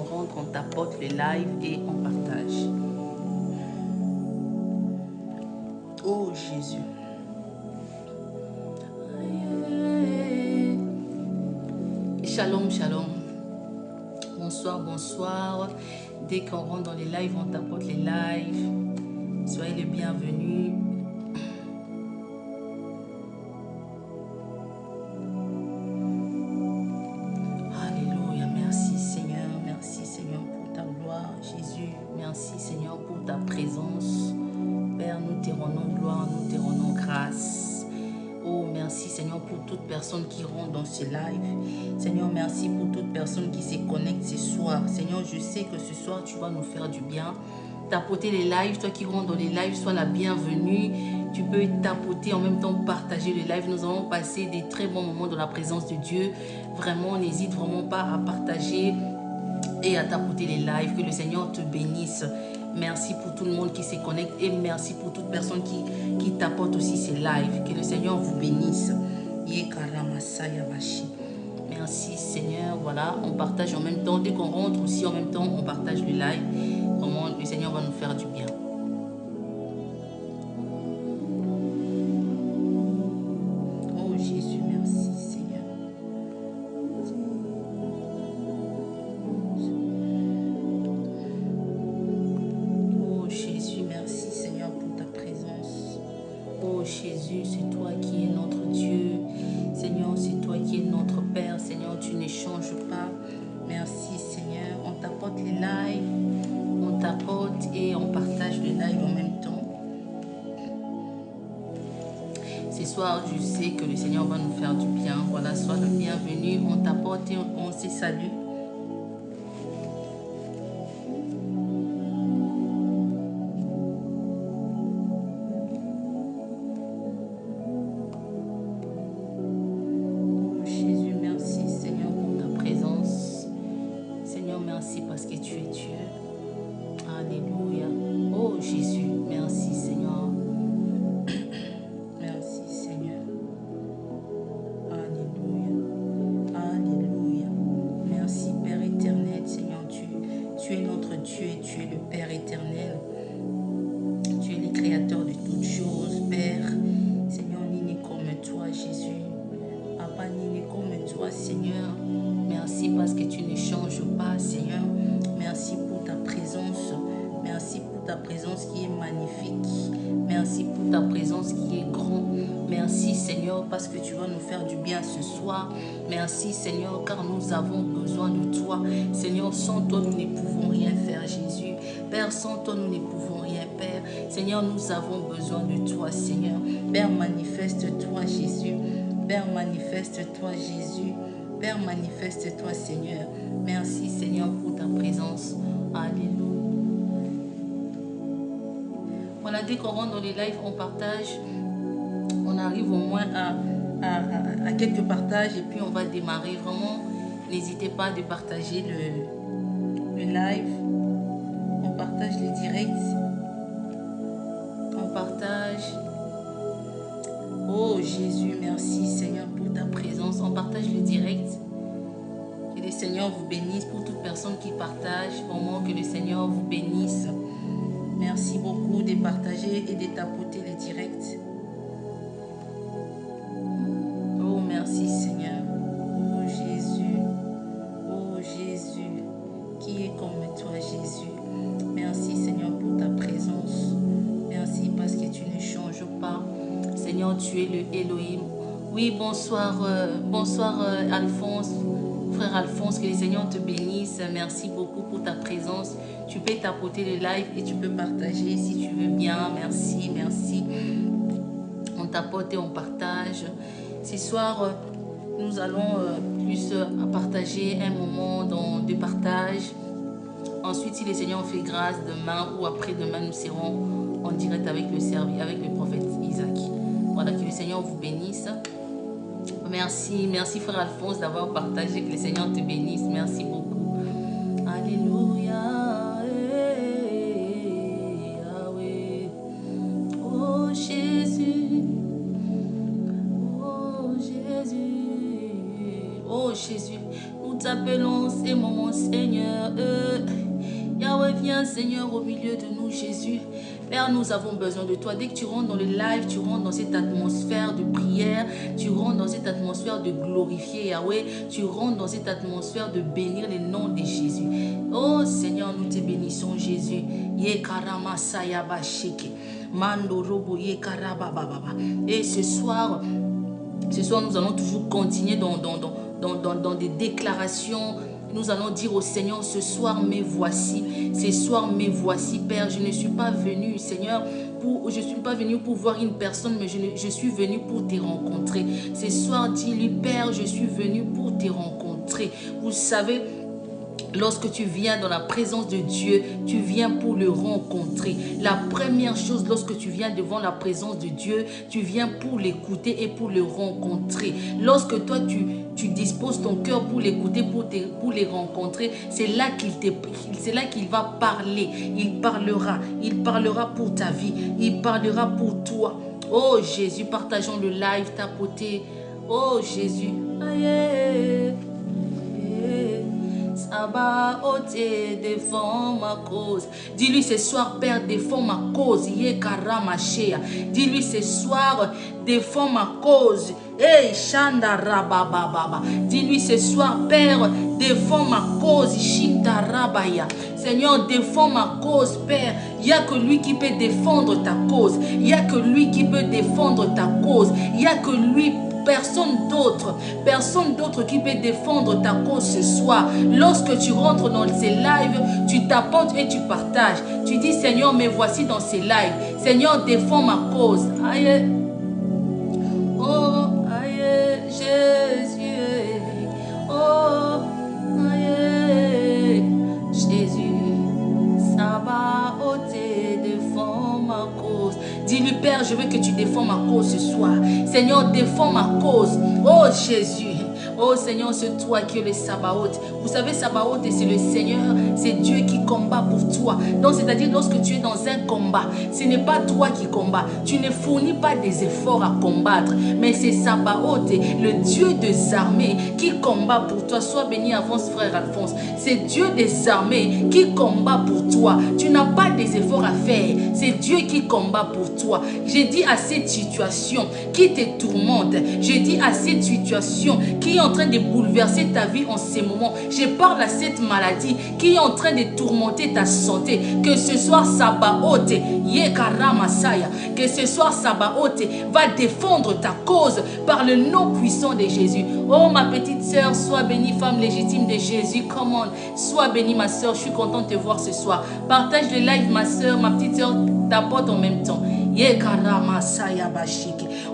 rentre, on tapote le live et on partage. Oh Jésus. Shalom, shalom. Bonsoir, bonsoir. Dès qu'on rentre dans les lives, on tapote les lives. Soyez les bienvenus. Alléluia. Merci Seigneur. Merci Seigneur pour ta gloire. Jésus, merci Seigneur pour ta présence. Père, nous te rendons gloire, nous te rendons grâce. Oh, merci Seigneur pour toute personne qui rentre dans ce live. Seigneur, merci pour toute personne qui se connecte ce soir. Seigneur, je sais que ce soir, tu vas nous faire du bien. Tapoter les lives, toi qui rentres dans les lives, sois la bienvenue. Tu peux tapoter, en même temps partager les lives. Nous allons passer des très bons moments dans la présence de Dieu. Vraiment, n'hésite vraiment pas à partager et à tapoter les lives. Que le Seigneur te bénisse. Merci pour tout le monde qui se connecte et merci pour toute personne qui tapote aussi ces lives. Que le Seigneur vous bénisse. Merci Seigneur. Voilà, on partage en même temps. Dès qu'on rentre aussi en même temps, on partage le live. Vraiment, le Seigneur va nous faire du bien. Oh Jésus, merci Seigneur. Oh Jésus, merci Seigneur pour ta présence. Oh Jésus, c'est toi qui es notre Dieu. Seigneur, c'est toi qui es notre Père. Seigneur, tu ne changes pas. Merci Seigneur. On tapote les lives. On tapote et on partage le live en même temps. Ce soir, je sais que le Seigneur va nous faire du bien. Voilà, sois le bienvenu. On tapote et on se salue. Merci Seigneur, car nous avons besoin de toi. Seigneur, sans toi, nous ne pouvons rien faire, Jésus. Père, sans toi, nous ne pouvons rien, Père. Seigneur, nous avons besoin de toi, Seigneur. Père, manifeste-toi, Jésus. Père, manifeste-toi, Jésus. Père, manifeste-toi, Seigneur. Merci, Seigneur, pour ta présence. Alléluia. Voilà, dès qu'on rentre dans les lives, on partage. On arrive au moins à quelques partages et puis on va démarrer. Vraiment, n'hésitez pas de partager le live. On partage les directs. On partage. Oh Jésus, merci Seigneur pour ta présence. On partage le direct. Que le Seigneur vous bénisse. Pour toute personne qui partage, vraiment que le Seigneur vous bénisse. Merci beaucoup de partager et de tapoter les directs. Merci Seigneur. Oh Jésus, qui est comme toi Jésus. Merci Seigneur pour ta présence. Merci parce que tu ne changes pas. Seigneur, tu es le Elohim. Oui, bonsoir, Alphonse, frère Alphonse, que le Seigneur te bénisse. Merci beaucoup pour ta présence. Tu peux tapoter le live et tu peux partager si tu veux bien. Merci, merci. On tapote et on partage. Ce soir, nous allons plus partager un moment de partage. Ensuite, si le Seigneur fait grâce, demain ou après-demain, nous serons en direct avec le prophète Isaac. Voilà, que le Seigneur vous bénisse. Merci, merci frère Alphonse d'avoir partagé. Que le Seigneur te bénisse. Merci beaucoup. Alléluia. Oh Jésus. Oh Jésus, nous t'appelons ces moments, Seigneur. viens, Seigneur, au milieu de nous, Jésus. Père, nous avons besoin de toi. Dès que tu rentres dans le live, tu rentres dans cette atmosphère de prière, tu rentres dans cette atmosphère de glorifier Yahweh, tu rentres dans cette atmosphère de bénir le nom de Jésus. Oh Seigneur, nous te bénissons, Jésus. Et ce soir, nous allons toujours continuer dans des déclarations. Nous allons dire au Seigneur, ce soir, me voici. Ce soir, me voici, Père. Je ne suis pas venu, Seigneur, je ne suis pas venu pour voir une personne, mais je suis venu pour te rencontrer. Ce soir, dis-lui, Père, je suis venu pour te rencontrer. Vous savez, lorsque tu viens dans la présence de Dieu, tu viens pour le rencontrer. La première chose, lorsque tu viens devant la présence de Dieu, tu viens pour l'écouter et pour le rencontrer. Lorsque toi, tu disposes ton cœur pour l'écouter, pour les rencontrer, c'est là qu'il va parler. Il parlera pour ta vie, il parlera pour toi. Oh Jésus, partageons le live, tapoter. Oh Jésus, aïe. Sabaoth, défends ma cause. Dis-lui ce soir, Père, défends ma cause. Dis-lui ce soir, défends ma cause. Hey, Shandarabababa. Dis-lui ce soir, Père, défends ma cause. Shindarabaya. Seigneur, défends ma cause, Père. Il n'y a que lui qui peut défendre ta cause. Il n'y a que lui qui peut défendre ta cause. Il n'y a que lui. Personne d'autre qui peut défendre ta cause ce soir. Lorsque tu rentres dans ces lives, tu t'apportes et tu partages. Tu dis, Seigneur, me voici dans ces lives. Seigneur, défends ma cause. Aïe. Oh, aïe, Jésus. Oh, aïe, Jésus. Sabaoth, défends ma cause. Dis-lui, Père, je veux que tu défends ma cause ce soir. Seigneur, défends ma cause. Oh Jésus. Oh Seigneur, c'est toi qui es le Sabaoth. Vous savez, Sabaoth, c'est le Seigneur, c'est Dieu qui combat pour toi. Donc, c'est-à-dire, lorsque tu es dans un combat, ce n'est pas toi qui combats. Tu ne fournis pas des efforts à combattre. Mais c'est Sabaoth, le Dieu des armées, qui combat pour toi. Sois béni, avance, frère Alphonse. C'est Dieu des armées qui combat pour toi. Tu n'as pas des efforts à faire. C'est Dieu qui combat pour toi. J'ai dit à cette situation qui te tourmente. J'ai dit à cette situation qui est en train de bouleverser ta vie en ces moments. Je parle à cette maladie qui est en train de tourmenter ta santé. Que ce soir Sabaoth, que ce soir Sabaoth va défendre ta cause par le nom puissant de Jésus. Oh ma petite sœur, sois bénie, femme légitime de Jésus. Come on, sois bénie ma sœur. Je suis contente de te voir ce soir. Partage le live ma sœur, ma petite sœur, t'apporte en même temps.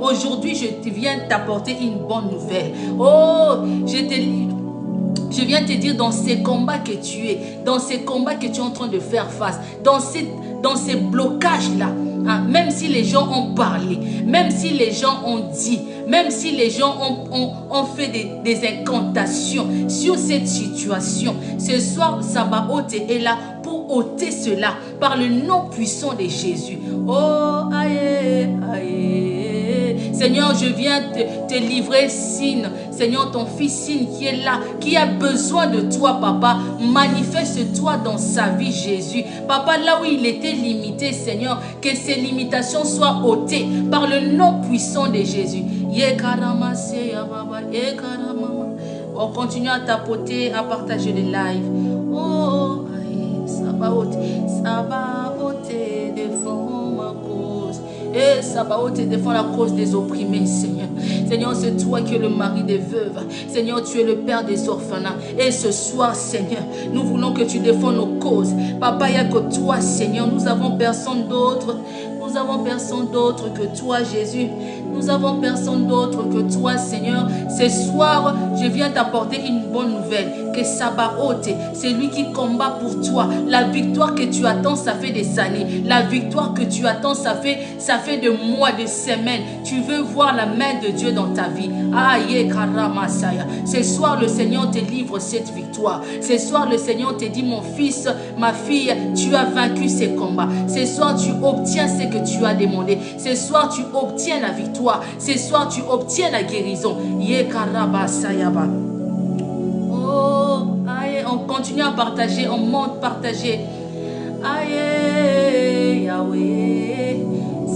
Aujourd'hui, je viens t'apporter une bonne nouvelle. Oh, je viens te dire dans ces combats que tu es, dans ces combats que tu es en train de faire face, dans ces blocages-là, hein, même si les gens ont parlé, même si les gens ont dit, même si les gens ont fait des incantations sur cette situation, ce soir, Sabaoth est là pour ôter cela par le nom puissant de Jésus. Oh, aïe, aïe. Seigneur, je viens te livrer Signe. Seigneur, ton fils Signe qui est là, qui a besoin de toi, papa. Manifeste-toi dans sa vie, Jésus. Papa, là où il était limité, Seigneur, que ces limitations soient ôtées par le nom puissant de Jésus. On continue à tapoter, à partager les lives. Oh, Sabaoth, Sabaoth, défends ma cause. Et Sabaoth, défends la cause des opprimés, Seigneur. Seigneur, c'est toi qui es le mari des veuves. Seigneur, tu es le père des orphelins. Et ce soir, Seigneur, nous voulons que tu défends nos causes. Papa, il n'y a que toi, Seigneur. Nous n'avons personne d'autre. Nous avons personne d'autre que toi, Jésus. Nous avons personne d'autre que toi, Seigneur. Ce soir, je viens t'apporter une bonne nouvelle. Que Sabaoth, c'est lui qui combat pour toi. La victoire que tu attends, ça fait des années. La victoire que tu attends, ça fait des mois, des semaines. Tu veux voir la main de Dieu dans ta vie. Aïe, Karamasaya. Ce soir, le Seigneur te livre cette victoire. Ce soir, le Seigneur te dit, mon fils, ma fille, tu as vaincu ces combats. Ce soir, tu obtiens ce que tu as demandé. Ce soir, tu obtiens la victoire. Ce soir, tu obtiens la guérison. Yekarabasayaba. Oh, aïe, on continue à partager, on monte partager. Aïe, Yahweh,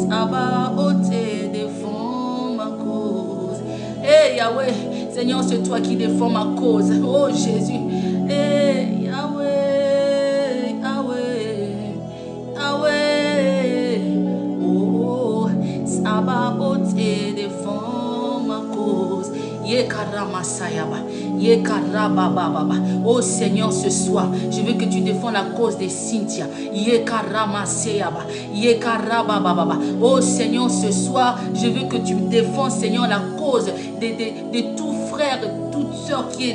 Sabaoth défend ma cause. Eh Yahweh, Seigneur, c'est toi qui défends ma cause. Oh Jésus. Eh Yahweh, Yahweh, Yahweh. Oh, Sabaoth défend ma cause. Oh Seigneur, ce soir, je veux que tu défends la cause de Cynthia. Oh Seigneur, ce soir, je veux que tu me défends, Seigneur, la cause de tout frère, de toute soeur qui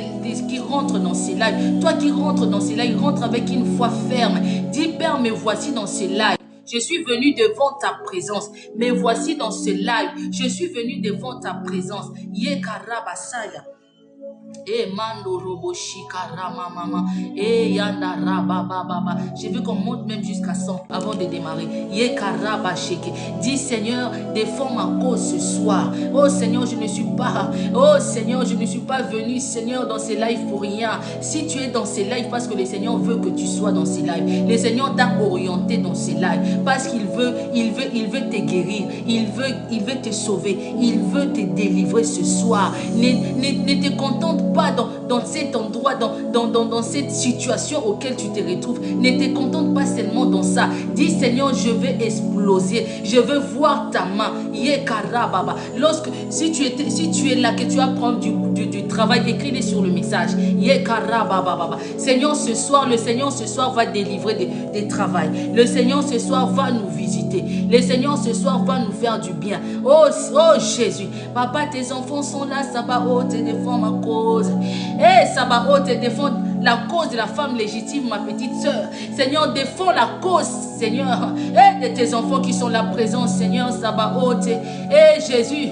rentre dans ces lives. Toi qui rentres dans ces lives, rentre avec une foi ferme. Dis, Père, me voici dans ces lives. Je suis venu devant ta présence. Mais voici dans ce live, je suis venu devant ta présence. Yekarabasaya. Eh mando robo shikara mama eh yanda raba baba. Je veux qu'on monte même jusqu'à 100 avant de démarrer. Yekaraba sheke. Dis Seigneur, défends ma cause ce soir. Oh Seigneur, je ne suis pas. Oh Seigneur, je ne suis pas venu Seigneur dans ces lives pour rien. Si tu es dans ces lives parce que le Seigneur veut que tu sois dans ces lives. Le Seigneur t'a orienté dans ces lives parce qu'il veut te guérir. Il veut te sauver. Il veut te délivrer ce soir. Ne te contente pas dans cet endroit, dans cette situation auquel tu te retrouves. Ne te contente pas seulement dans ça. Dis Seigneur, je vais exploser. Je veux voir ta main. Si tu es là, que tu vas prendre du travail, écris-le sur le message. Seigneur, ce soir, le Seigneur ce soir va délivrer des travails. Le Seigneur ce soir va nous visiter. Le Seigneur ce soir va nous faire du bien. Oh Jésus, papa, tes enfants sont là. Sabaoth, défends ma cause. Eh, Sabaoth, défends la cause de la femme légitime, ma petite soeur. Seigneur, défends la cause, Seigneur, et de tes enfants qui sont là présents, Seigneur, Sabaoth. Eh, Jésus,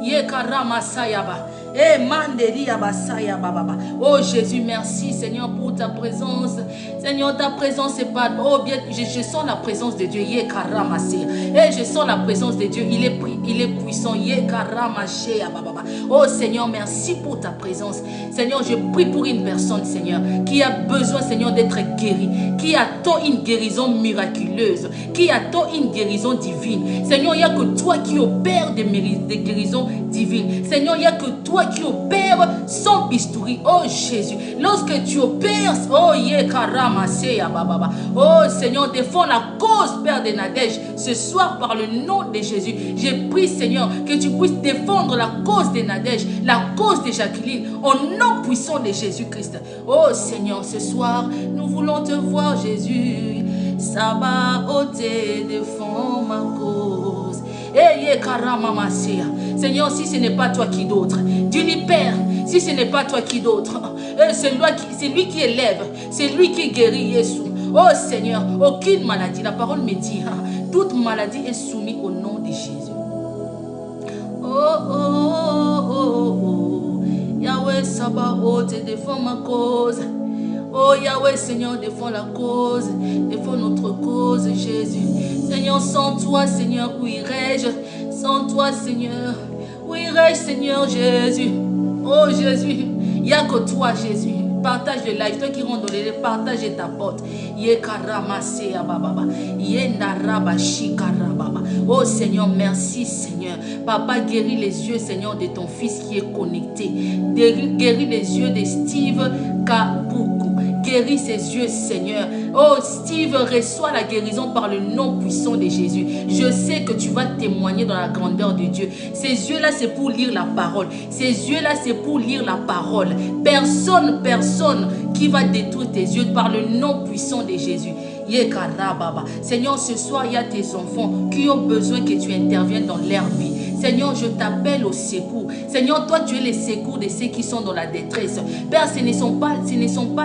Yekarama Sayaba. Eh, Manderia Basaya Baba. Oh Jésus, merci Seigneur pour ta présence. Seigneur, ta présence est pas. Oh bien, je sens la présence de Dieu. Yekaramasea. Eh, je sens la présence de Dieu. Il est puissant. Yekaramasea Baba. Oh Seigneur, merci pour ta présence. Seigneur, je prie pour une personne, Seigneur, qui a besoin, Seigneur, d'être guéri, qui attend une guérison miraculeuse, qui attend une guérison divine. Seigneur, il n'y a que toi qui opères des guérisons divines. Seigneur, il n'y a que toi qui opère sans bistouri. Oh Jésus, lorsque tu opères, oh Yekaramaseya Baba. Oh Seigneur, défends la cause, Père de Nadège, ce soir par le nom de Jésus. Je prie, Seigneur, que tu puisses défendre la cause de Nadège, la cause de Jacqueline, au nom puissant de Jésus-Christ. Oh Seigneur, ce soir, nous voulons te voir, Jésus. Sabaoth, défends ma cause. Seigneur, si ce n'est pas toi, qui d'autre? Dis-lui, Père, si ce n'est pas toi, qui d'autre? C'est lui qui élève, c'est lui qui guérit, Jésus. Oh Seigneur, aucune maladie, la parole me dit, toute maladie est soumise au nom de Jésus. Oh, Yahweh Sabaoth, défends ma cause. Oh Yahweh, Seigneur, défends la cause, défends notre cause, Jésus. Seigneur, sans toi, Seigneur, où irais-je? Sans toi, Seigneur, où irais-je, Seigneur Jésus? Oh Jésus, il n'y a que toi, Jésus. Partage le live, toi qui rentres dans les lives, partage ta porte. Oh Seigneur, merci Seigneur. Papa, guéris les yeux, Seigneur, de ton fils qui est connecté. Guéris les yeux de Steve Kabuku. Guéris ses yeux, Seigneur. Oh, Steve, reçois la guérison par le nom puissant de Jésus. Je sais que tu vas témoigner dans la grandeur de Dieu. Ces yeux-là, c'est pour lire la parole. Ces yeux-là, c'est pour lire la parole. Personne qui va détruire tes yeux par le nom puissant de Jésus. Seigneur, ce soir, il y a tes enfants qui ont besoin que tu interviennes dans leur vie. Seigneur, je t'appelle au secours. Seigneur, toi, tu es le secours de ceux qui sont dans la détresse. Père, ce ne sont pas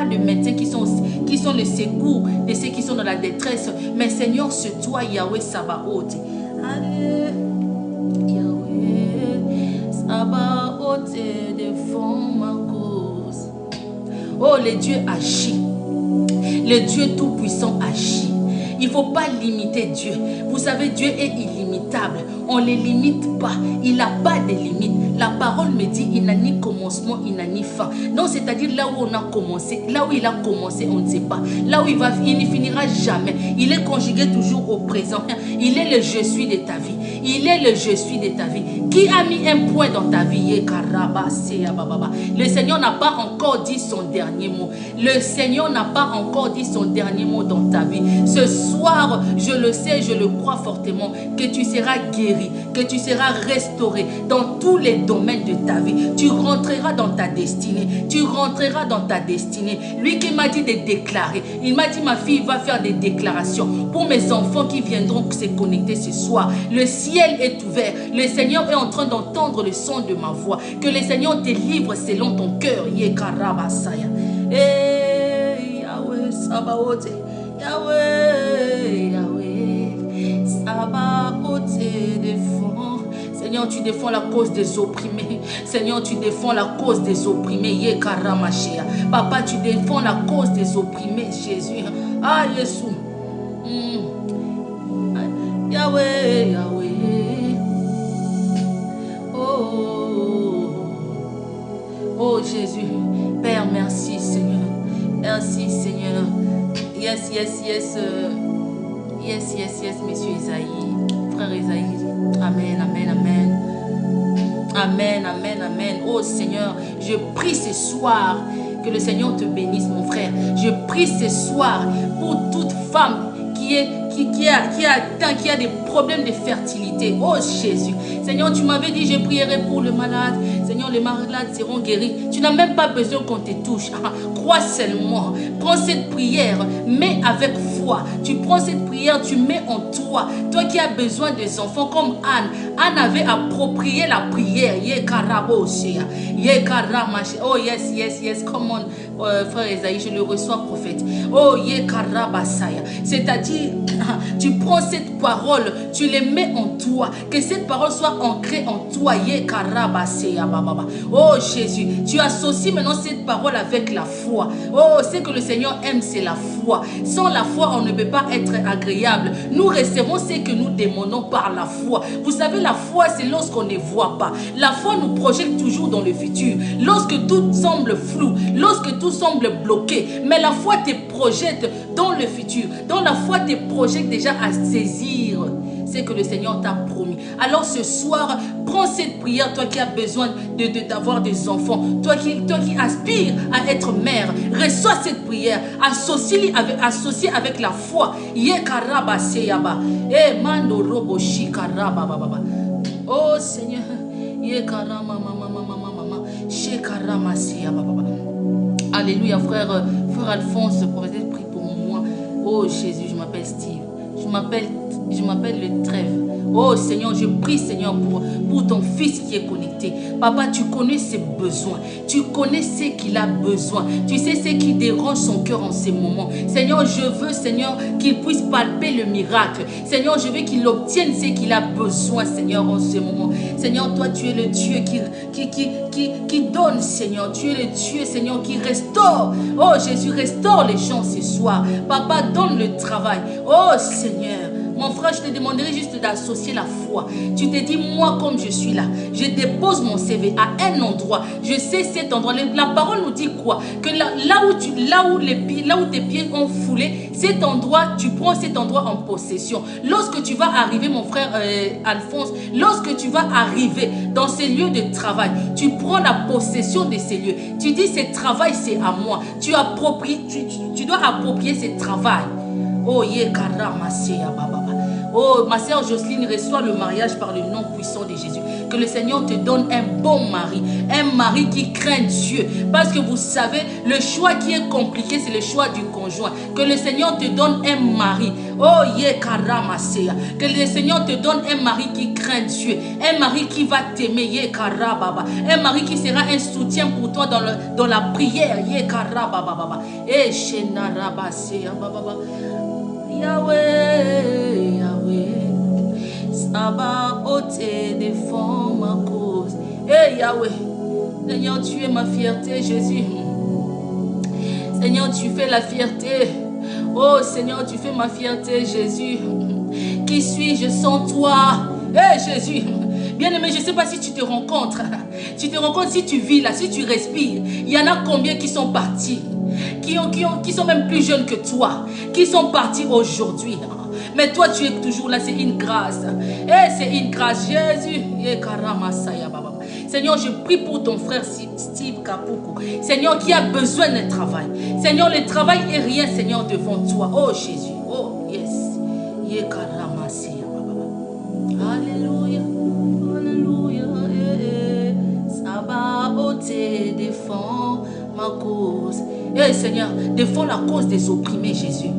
les médecins qui sont le secours de ceux qui sont dans la détresse. Mais Seigneur, c'est toi, Yahweh Sabaoth. Allez, Yahweh Sabaoth, défends ma cause. Oh, le Dieu agit. Le Dieu tout-puissant agit. Il ne faut pas limiter Dieu. Vous savez, Dieu est illimité. immutable. On ne les limite pas. Il n'a pas de limite. La parole me dit, il n'a ni commencement, il n'a ni fin. Donc, c'est-à-dire là où on a commencé, là où il a commencé, on ne sait pas. Là où il ne finira jamais. Il est conjugué toujours au présent. Il est le je suis de ta vie. Il est le je suis de ta vie. Qui a mis un point dans ta vie? Le Seigneur n'a pas encore dit son dernier mot. Le Seigneur n'a pas encore dit son dernier mot dans ta vie. Ce soir, je le sais, je le crois fortement, que tu seras guéri, que tu seras restauré dans tous les domaines de ta vie. Tu rentreras dans ta destinée. Tu rentreras dans ta destinée. Lui qui m'a dit de déclarer, il m'a dit, ma fille va faire des déclarations pour mes enfants qui viendront se connecter ce soir. Le ciel est ouvert. Le Seigneur est en train d'entendre le son de ma voix. Que le Seigneur te livre selon ton cœur. Yekarabasaya. Eh, Yahweh, Sabaoth. Yahweh, Yahweh, Sabaoth te défend. Seigneur, tu défends la cause des opprimés. Seigneur, tu défends la cause des opprimés. Yekaramashia. Papa, tu défends la cause des opprimés, Jésus. Ah, Jésus. Yahweh, Yahweh. Oh Jésus. Père, merci Seigneur. Merci Seigneur. Yes, yes, yes. Yes, yes, yes, monsieur Isaïe. Frère Isaïe. Amen, amen, amen. Amen, amen, amen. Oh Seigneur, je prie ce soir que le Seigneur te bénisse, mon frère. Je prie ce soir pour toute femme qui a des problèmes de fertilité. Oh Jésus. Seigneur, tu m'avais dit, je prierai pour le malade. Seigneur, les malades seront guéris. Tu n'as même pas besoin qu'on te touche. Crois seulement. Prends cette prière, mets avec foi. Tu prends cette prière, tu mets en toi. Toi qui as besoin des enfants comme Anne. Anne avait approprié la prière. Oh yes, yes, yes. Come on, frère Esaïe, je le reçois, prophète. Oh yekarabasaya. C'est-à-dire, tu prends cette parole, tu les mets en toi. Que cette parole soit ancrée en toi. Oh Jésus, tu associes maintenant cette parole avec la foi. Oh, ce que le Seigneur aime, c'est la foi. Sans la foi, on ne peut pas être agréable. Nous recevons ce que nous demandons par la foi. Vous savez, la foi, c'est lorsqu'on ne voit pas. La foi nous projette toujours dans le futur. Lorsque tout semble flou, lorsque tout semble bloqué. Mais la foi te projette dans le futur. Dans la foi te projette déjà à saisir ce que le Seigneur t'a promis. Alors ce soir, prends cette prière, toi qui as besoin d'avoir des enfants, toi qui aspires à être mère, reçois cette prière, associe avec la foi. Oh Seigneur, alléluia, frère Alphonse, prophète, prie pour moi. Oh Jésus, je m'appelle Steve. Je m'appelle le Trève. Oh Seigneur, je prie Seigneur pour ton fils qui est connecté. Papa, tu connais ses besoins. Tu connais ce qu'il a besoin. Tu sais ce qui dérange son cœur en ces moments. Seigneur, je veux Seigneur qu'il puisse palper le miracle. Seigneur, je veux qu'il obtienne ce qu'il a besoin Seigneur en ces moments. Seigneur, toi tu es le Dieu qui donne Seigneur. Tu es le Dieu Seigneur qui restaure. Oh Jésus, restaure les gens ce soir. Papa, donne le travail. Oh Seigneur. Mon frère, je te demanderai juste d'associer la foi. Tu te dis, moi comme je suis là, je dépose mon CV à un endroit. Je sais cet endroit. La parole nous dit quoi? Que là où tes pieds ont foulé, cet endroit, tu prends cet endroit en possession. Lorsque tu vas arriver, mon frère Alphonse, lorsque tu vas arriver dans ces lieux de travail, tu prends la possession de ces lieux. Tu dis, ce travail, c'est à moi. Tu dois approprier ce travail. Oh, oh, ma sœur Jocelyne, reçoit le mariage par le nom puissant de Jésus. Que le Seigneur te donne un bon mari. Un mari qui craint Dieu. Parce que vous savez, le choix qui est compliqué, c'est le choix du conjoint. Que le Seigneur te donne un mari. Oh, que le Seigneur te donne un mari qui craint Dieu. Un mari qui va t'aimer. Un mari qui sera un soutien pour toi dans la prière. Yahweh, Yahweh, Sabaoth te défend ma cause. Hey Yahweh, Seigneur, tu es ma fierté, Jésus. Seigneur, tu fais la fierté. Oh Seigneur, tu fais ma fierté, Jésus. Qui suis-je sans toi? Jésus, bien-aimé, je ne sais pas si tu te rencontres. Tu te rencontres, si tu vis là, si tu respires. Il y en a combien qui sont partis, qui sont même plus jeunes que toi, qui sont partis aujourd'hui. Mais toi, tu es toujours là, c'est une grâce. C'est une grâce, Jésus. Seigneur, je prie pour ton frère Steve Kapuku. Seigneur, qui a besoin d'un travail. Seigneur, le travail est rien, Seigneur, devant toi. Oh Jésus, oh yes. Alléluia, alléluia. Sabaoth, défends ma cause. Seigneur, défends la cause des opprimés, Jésus.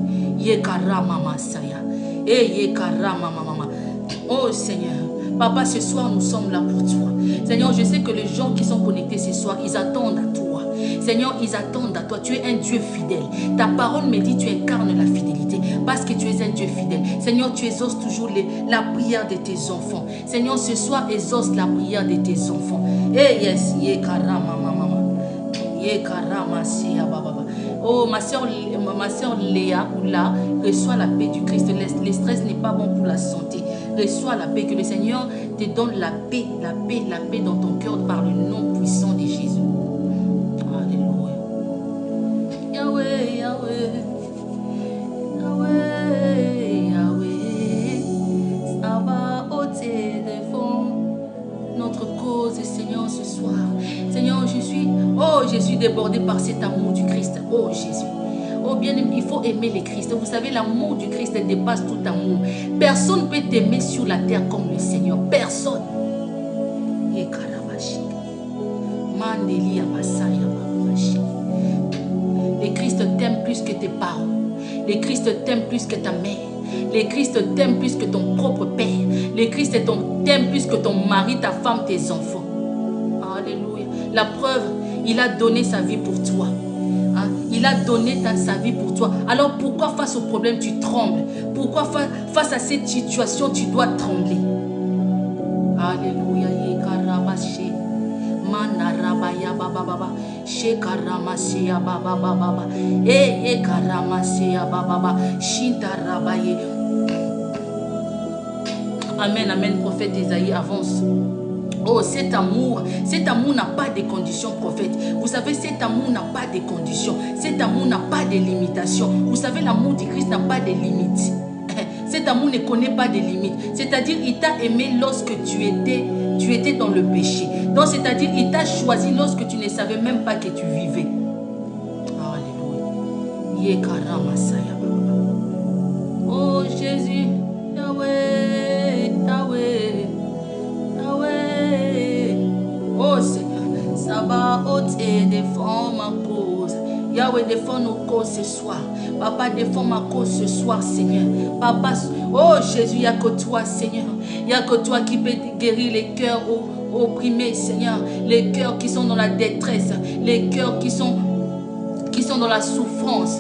Oh Seigneur, Papa, ce soir nous sommes là pour toi. Seigneur, je sais que les gens qui sont connectés ce soir, ils attendent à toi. Seigneur, ils attendent à toi. Tu es un Dieu fidèle. Ta parole me dit, tu incarnes la fidélité parce que tu es un Dieu fidèle. Seigneur, tu exauces toujours la prière de tes enfants. Seigneur, ce soir, exauce la prière de tes enfants. Yes, oh, ma soeur Léa, là, reçois la paix du Christ. Le stress n'est pas bon pour la santé. Reçois la paix. Que le Seigneur te donne la paix dans ton cœur par le nom puissant de Jésus. Alléluia. Yahweh, Yahweh, Yahweh, Yahweh, Sabaoth, défends notre cause, Seigneur, ce soir. Seigneur, je suis débordé par cet amour du Christ. Oh Jésus. Oh bien-aimé, il faut aimer le Christ. Vous savez, l'amour du Christ dépasse tout amour. Personne ne peut t'aimer sur la terre comme le Seigneur. Personne. Le Christ t'aime plus que tes parents. Le Christ t'aime plus que ta mère. Le Christ t'aime plus que ton propre père. Le Christ t'aime plus que ton mari, ta femme, tes enfants. Alléluia. La preuve, il a donné sa vie pour toi. Il a donné sa vie pour toi. Alors pourquoi face au problème tu trembles? Pourquoi face à cette situation tu dois trembler? Alléluia. Amen, amen. Prophète Isaïe, avance. Oh, cet amour n'a pas de conditions, prophète. Vous savez, cet amour n'a pas de conditions. Cet amour n'a pas de limitation. Vous savez, l'amour du Christ n'a pas de limites. Cet amour ne connaît pas de limites. C'est-à-dire, il t'a aimé lorsque tu étais dans le péché. Donc, c'est-à-dire, il t'a choisi lorsque tu ne savais même pas que tu vivais. Alléluia. Oh, Jésus. Yahweh, Yahweh. Oh Seigneur, Sabaoth, défends ma cause. Yahweh, défends nos causes ce soir. Papa, défends ma cause ce soir, Seigneur. Papa, oh Jésus, il n'y a que toi, Seigneur. Il n'y a que toi qui peux guérir les cœurs opprimés, Seigneur. Les cœurs qui sont dans la détresse. Les cœurs qui sont dans la souffrance.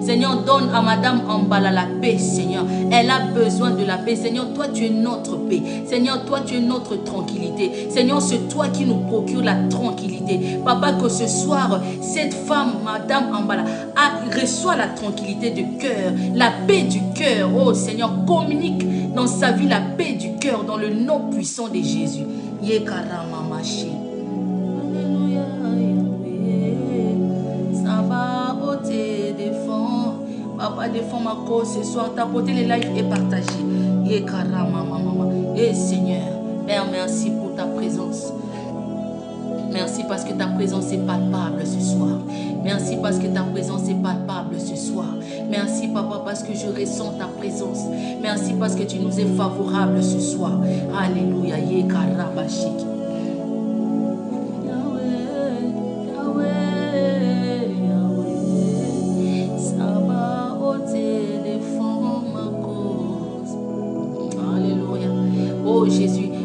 Seigneur, donne à Madame Ambala la paix, Seigneur. Elle a besoin de la paix. Seigneur, toi, tu es notre paix. Seigneur, toi, tu es notre tranquillité. Seigneur, c'est toi qui nous procure la tranquillité. Papa, que ce soir, cette femme, Madame Ambala, reçoit la tranquillité du cœur, la paix du cœur. Oh, Seigneur, communique dans sa vie la paix du cœur, dans le nom puissant de Jésus. Yekaramamashi. Alléluia. Sabaoth, défends. Papa, défends ma cause ce soir. Tapoter les lives et partager. Et Seigneur, Père, merci pour ta présence. Merci parce que ta présence est palpable ce soir. Merci parce que ta présence est palpable ce soir. Merci, Papa, parce que je ressens ta présence. Merci parce que tu nous es favorable ce soir. Alléluia. Yekarabashiki.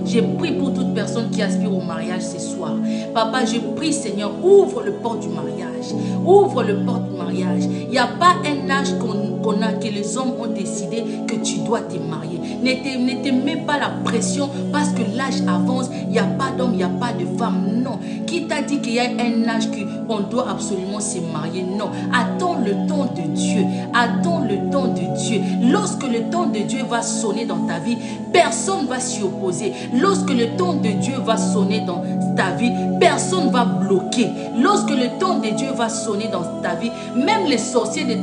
Je prie pour toute personne qui aspire au mariage ce soir. soir. Papa, je prie, Seigneur, ouvre le port du mariage. Ouvre le port du mariage. Il n'y a pas un âge qu'on a, que les hommes ont décidé que tu dois te marier. Ne te mets pas la pression parce que l'âge avance. Il n'y a pas d'homme, il n'y a pas de femme. Non. Qui t'a dit qu'il y a un âge qu'on doit absolument se marier? Non. Attends le temps de Dieu. Attends le temps de Dieu. Lorsque le temps de Dieu va sonner dans ta vie, personne ne va s'y opposer. Lorsque le temps de Dieu va sonner dans ta vie, personne ne va bloquer. Lorsque le temps de Dieu va sonner dans ta vie, même les sorciers de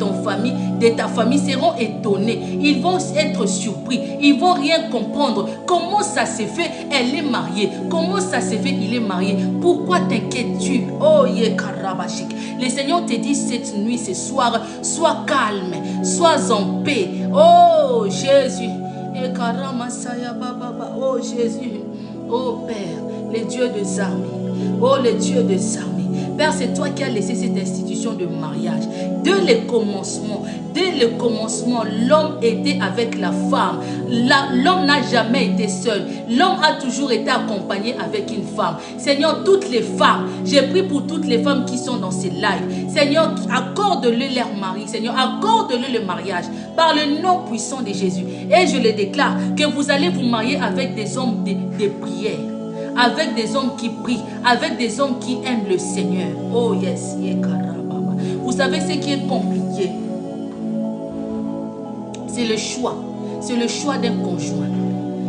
ta famille seront étonnés. Ils vont être surpris. Ils vont rien comprendre. Comment ça s'est fait? Elle est mariée. Comment ça s'est fait? Il est marié. Pourquoi t'inquiètes-tu? Oh, Yekarabashik. Le Seigneur te dit cette nuit, ce soir, sois calme, sois en paix. Oh, Jésus. Oh, Jésus. Oh, Père, le Dieu des armées. Oh, le Dieu des armées. Père, c'est toi qui as laissé cette institution de mariage. Dès le commencement, l'homme était avec la femme. L'homme n'a jamais été seul. L'homme a toujours été accompagné avec une femme. Seigneur, toutes les femmes, j'ai pris pour toutes les femmes qui sont dans ces lives. Seigneur, accorde-le leur mari. Seigneur, accorde-le le mariage par le nom puissant de Jésus. Et je le déclare que vous allez vous marier avec des hommes de prière. Avec des hommes qui prient, avec des hommes qui aiment le Seigneur. Oh yes, vous savez ce qui est compliqué? C'est le choix. C'est le choix d'un conjoint.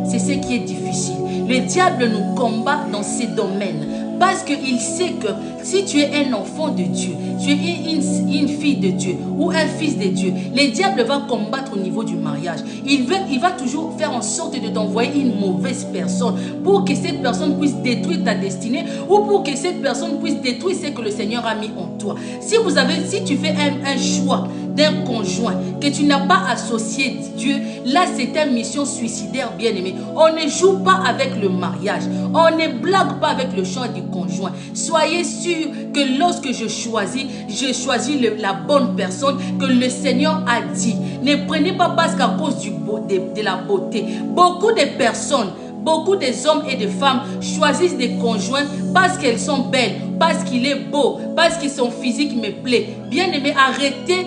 C'est ce qui est difficile. Le diable nous combat dans ces domaines. Parce qu'il sait que si tu es un enfant de Dieu, tu es une fille de Dieu ou un fils de Dieu, le diable va combattre au niveau du mariage. Il va toujours faire en sorte de t'envoyer une mauvaise personne pour que cette personne puisse détruire ta destinée ou pour que cette personne puisse détruire ce que le Seigneur a mis en toi. Si tu fais un choix d'un conjoint que tu n'as pas associé Dieu, là c'est une mission suicidaire, bien aimé. On ne joue pas avec le mariage, on ne blague pas avec le choix du conjoint. Soyez sûr que lorsque je choisis la bonne personne que le Seigneur a dit. Ne prenez pas parce qu'à cause de la beauté. Beaucoup de personnes, beaucoup des hommes et des femmes choisissent des conjoints parce qu'elles sont belles, parce qu'il est beau, parce que son physique me plaît. Bien aimé, arrêtez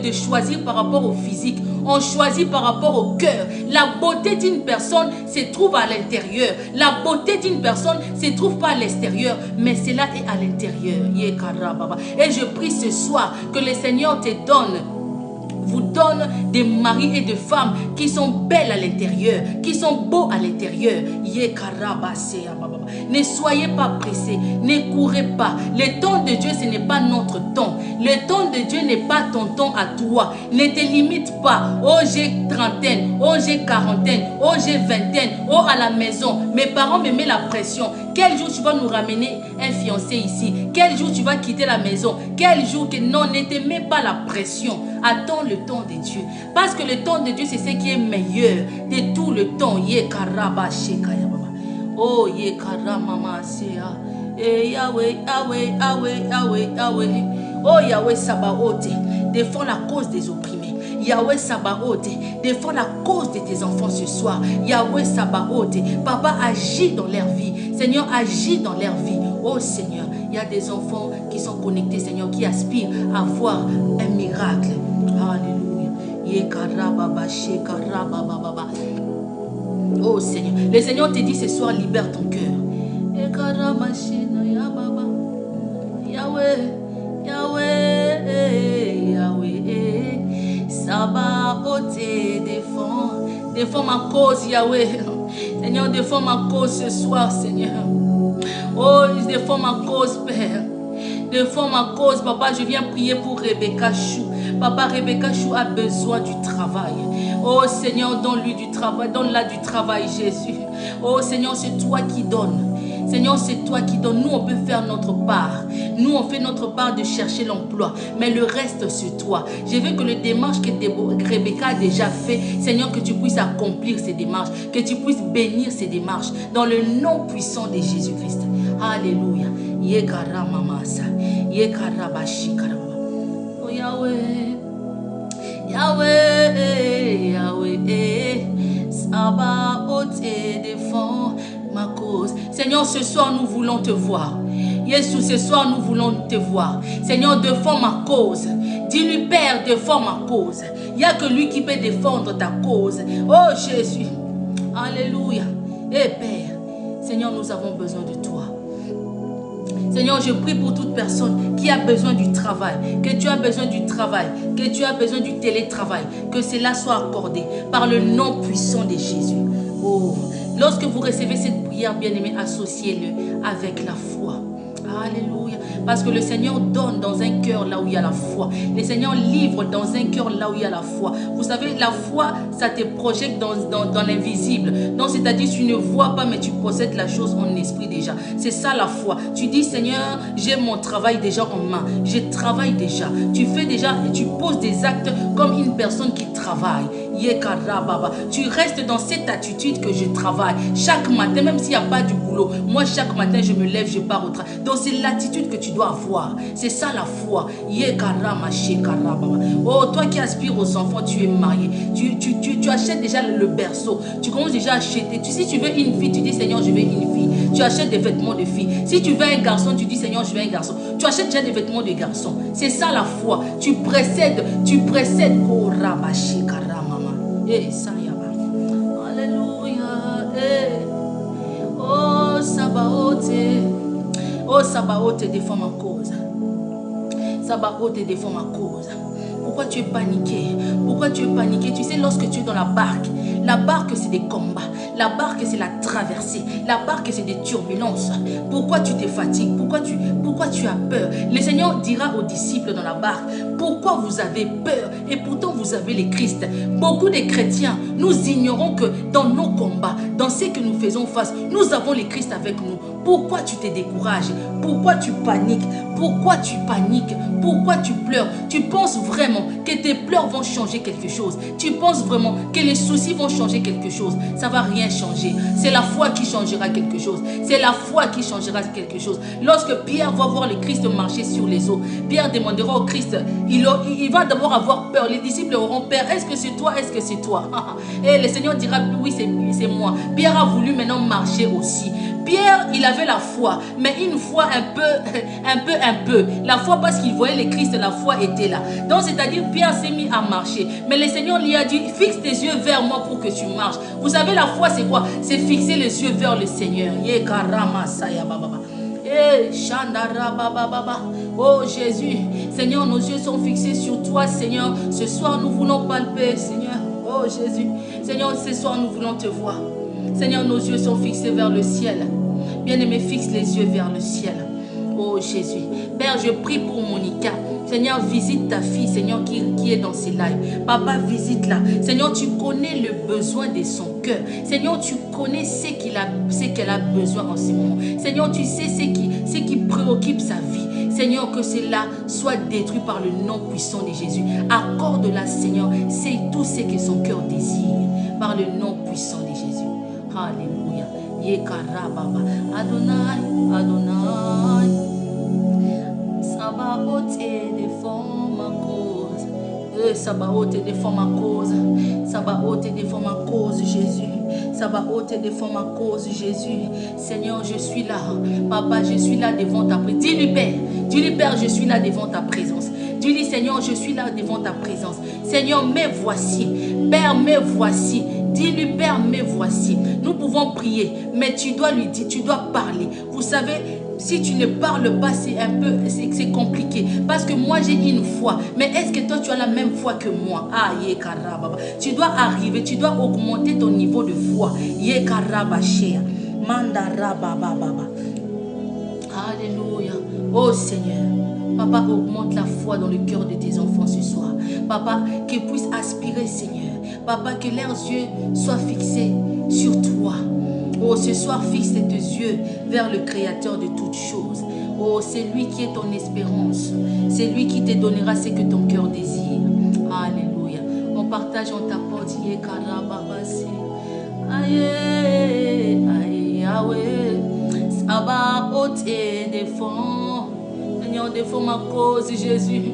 de choisir par rapport au physique. On choisit par rapport au cœur. La beauté d'une personne se trouve à l'intérieur. La beauté d'une personne ne se trouve pas à l'extérieur, mais cela est à l'intérieur. Et je prie ce soir que le Seigneur vous donne des maris et des femmes qui sont belles à l'intérieur, qui sont beaux à l'intérieur. Ne soyez pas pressés, ne courez pas. Le temps de Dieu, ce n'est pas notre temps. Le temps de Dieu n'est pas ton temps à toi. Ne te limite pas. Oh, j'ai trentaine, oh, j'ai quarantaine, oh, j'ai vingtaine, oh, à la maison. Mes parents me mettent la pression. Quel jour tu vas nous ramener un fiancé ici? Quel jour tu vas quitter la maison? Quel jour que... Non, ne te mets pas la pression. Attends le temps de Dieu. Parce que le temps de Dieu, c'est ce qui est meilleur de tout le temps. Oh, Yahweh, Yahweh, Yahweh, Yahweh, Yahweh. Oh, Yahweh Sabaoth, défends la cause des opprimés. Yahweh Sabaoth, défends la cause de tes enfants ce soir. Yahweh Sabaoth, Papa, agis dans leur vie. Seigneur, agis dans leur vie. Oh Seigneur, il y a des enfants qui sont connectés, Seigneur, qui aspirent à voir un miracle. Alléluia. Oh Seigneur, le Seigneur te dit ce soir, libère ton cœur. Yahweh, Yahweh, Yahweh, Sabaoth, défends ma cause, Yahweh. Seigneur, défends ma cause ce soir, Seigneur. Oh, défends ma cause, Père. Défends ma cause, Papa. Je viens prier pour Rebecca Chou. Papa, Rebecca Chou a besoin du travail. Oh Seigneur, donne-lui du travail, donne-la du travail, Jésus. Oh Seigneur, c'est toi qui donnes. Seigneur, c'est toi qui donnes. Nous, on peut faire notre part. Nous, on fait notre part de chercher l'emploi. Mais le reste, c'est toi. Je veux que le démarche que Rebecca a déjà fait, Seigneur, que tu puisses accomplir ces démarches. Que tu puisses bénir ces démarches. Dans le nom puissant de Jésus-Christ. Alléluia. Oh Yahweh. Yahweh. Yahweh. Sabaoth, défends ma cause. Seigneur, ce soir, nous voulons te voir. Jésus, ce soir, nous voulons te voir. Seigneur, défends ma cause. Dis-lui, Père, défends ma cause. Il n'y a que lui qui peut défendre ta cause. Oh, Jésus. Alléluia. Eh, Père, Seigneur, nous avons besoin de toi. Seigneur, je prie pour toute personne qui a besoin du travail, que tu as besoin du travail, que tu as besoin du télétravail, que cela soit accordé par le nom puissant de Jésus. Oh, lorsque vous recevez cette prière, bien-aimé, associez-le avec la foi. Alléluia. Parce que le Seigneur donne dans un cœur là où il y a la foi. Le Seigneur livre dans un cœur là où il y a la foi. Vous savez, la foi, ça te projette dans l'invisible. Donc, c'est-à-dire, tu ne vois pas, mais tu possèdes la chose en esprit déjà. C'est ça la foi. Tu dis, Seigneur, j'ai mon travail déjà en main. Je travaille déjà. Tu fais déjà, tu poses des actes comme une personne qui travaille. Tu restes dans cette attitude que je travaille. Chaque matin, même s'il n'y a pas du boulot, moi, chaque matin, je me lève, je pars au travail. Donc, c'est l'attitude que tu dois avoir. C'est ça la foi. Oh, toi qui aspires aux enfants, tu es marié. Tu achètes déjà le berceau. Tu commences déjà à acheter. Si tu veux une fille, tu dis, Seigneur, je veux une fille. Tu achètes des vêtements de fille. Si tu veux un garçon, tu dis, Seigneur, je veux un garçon. Tu achètes déjà des vêtements de garçon. C'est ça la foi. Tu précèdes. Oh, Rabashi Karamama. Eh, ça y va. Alléluia. Eh. Oh, Sabaoth. Oh, Sabaoth, défends ma cause. Sabaoth, défends ma cause. Pourquoi tu es paniqué? Pourquoi tu es paniqué? Tu sais, lorsque tu es dans la barque, c'est des combats. La barque, c'est la traversée. La barque, c'est des turbulences. Pourquoi tu te fatigues? Pourquoi tu as peur? Le Seigneur dira aux disciples dans la barque, pourquoi vous avez peur? Et pourtant, vous avez les Christ. Beaucoup de chrétiens, nous ignorons que dans nos combats, dans ce que nous faisons face, nous avons les Christ avec nous. Pourquoi tu te décourages? Pourquoi tu paniques? Pourquoi tu paniques? Pourquoi tu pleures? Tu penses vraiment que tes pleurs vont changer quelque chose? Tu penses vraiment que les soucis vont changer quelque chose? Ça ne va rien changer. C'est la foi qui changera quelque chose. C'est la foi qui changera quelque chose. Lorsque Pierre va voir le Christ marcher sur les eaux, Pierre demandera au Christ, il va d'abord avoir peur. Les disciples auront peur. Est-ce que c'est toi? Est-ce que c'est toi? Et le Seigneur dira, oui, c'est moi. Pierre a voulu maintenant marcher aussi. Pierre, il avait la foi, mais une foi un peu. La foi parce qu'il voyait le Christ, la foi était là. Donc, c'est-à-dire, Pierre s'est mis à marcher. Mais le Seigneur lui a dit, fixe tes yeux vers moi pour que tu marches. Vous savez, la foi, c'est quoi? C'est fixer les yeux vers le Seigneur. Oh Jésus, Seigneur, nos yeux sont fixés sur toi, Seigneur. Ce soir, nous voulons palper, Seigneur. Oh Jésus, Seigneur, ce soir, nous voulons te voir. Seigneur, nos yeux sont fixés vers le ciel. Bien-aimé, fixe les yeux vers le ciel. Oh Jésus. Père, je prie pour Monica. Seigneur, visite ta fille, Seigneur, qui est dans ses lives. Papa, visite-la. Seigneur, tu connais le besoin de son cœur. Seigneur, tu connais ce qu'elle a besoin en ce moment. Seigneur, tu sais ce qui préoccupe sa vie. Seigneur, que cela soit détruit par le nom puissant de Jésus. Accorde-la, Seigneur, c'est tout ce que son cœur désire. Par le nom puissant de Jésus. Alléluia. Yekarababa. Adonai, Adonai. Sabaoth, défends ma cause. Sabaoth, défends ma cause. Sabaoth, défends ma cause, Jésus. Sabaoth, défends ma cause, Jésus. Seigneur, je suis là. Papa, je suis là devant ta présence. Dis-lui, Père. Dis-lui, Père, je suis là devant ta présence. Dis-lui, Seigneur, je suis là devant ta présence. Seigneur, me voici. Père, me voici. Dis-lui, Père, me voici. Nous pouvons prier, mais tu dois lui dire, tu dois parler. Vous savez, si tu ne parles pas, c'est compliqué. Parce que moi, j'ai une foi. Mais est-ce que toi, tu as la même foi que moi? Ah, yekarababa. Tu dois arriver, tu dois augmenter ton niveau de foi. Yekarabashea. Mandarabababa. Alléluia. Oh Seigneur. Papa, augmente la foi dans le cœur de tes enfants ce soir. Papa, qu'ils puissent aspirer, Seigneur. Papa, que leurs yeux soient fixés sur toi. Oh, ce soir, fixe tes yeux vers le Créateur de toutes choses. Oh, c'est lui qui est ton espérance. C'est lui qui te donnera ce que ton cœur désire. Alléluia. On partage en ta porte. Aïe, aïe, aïe. Sabaoth, défends. Seigneur, défends ma cause, Jésus.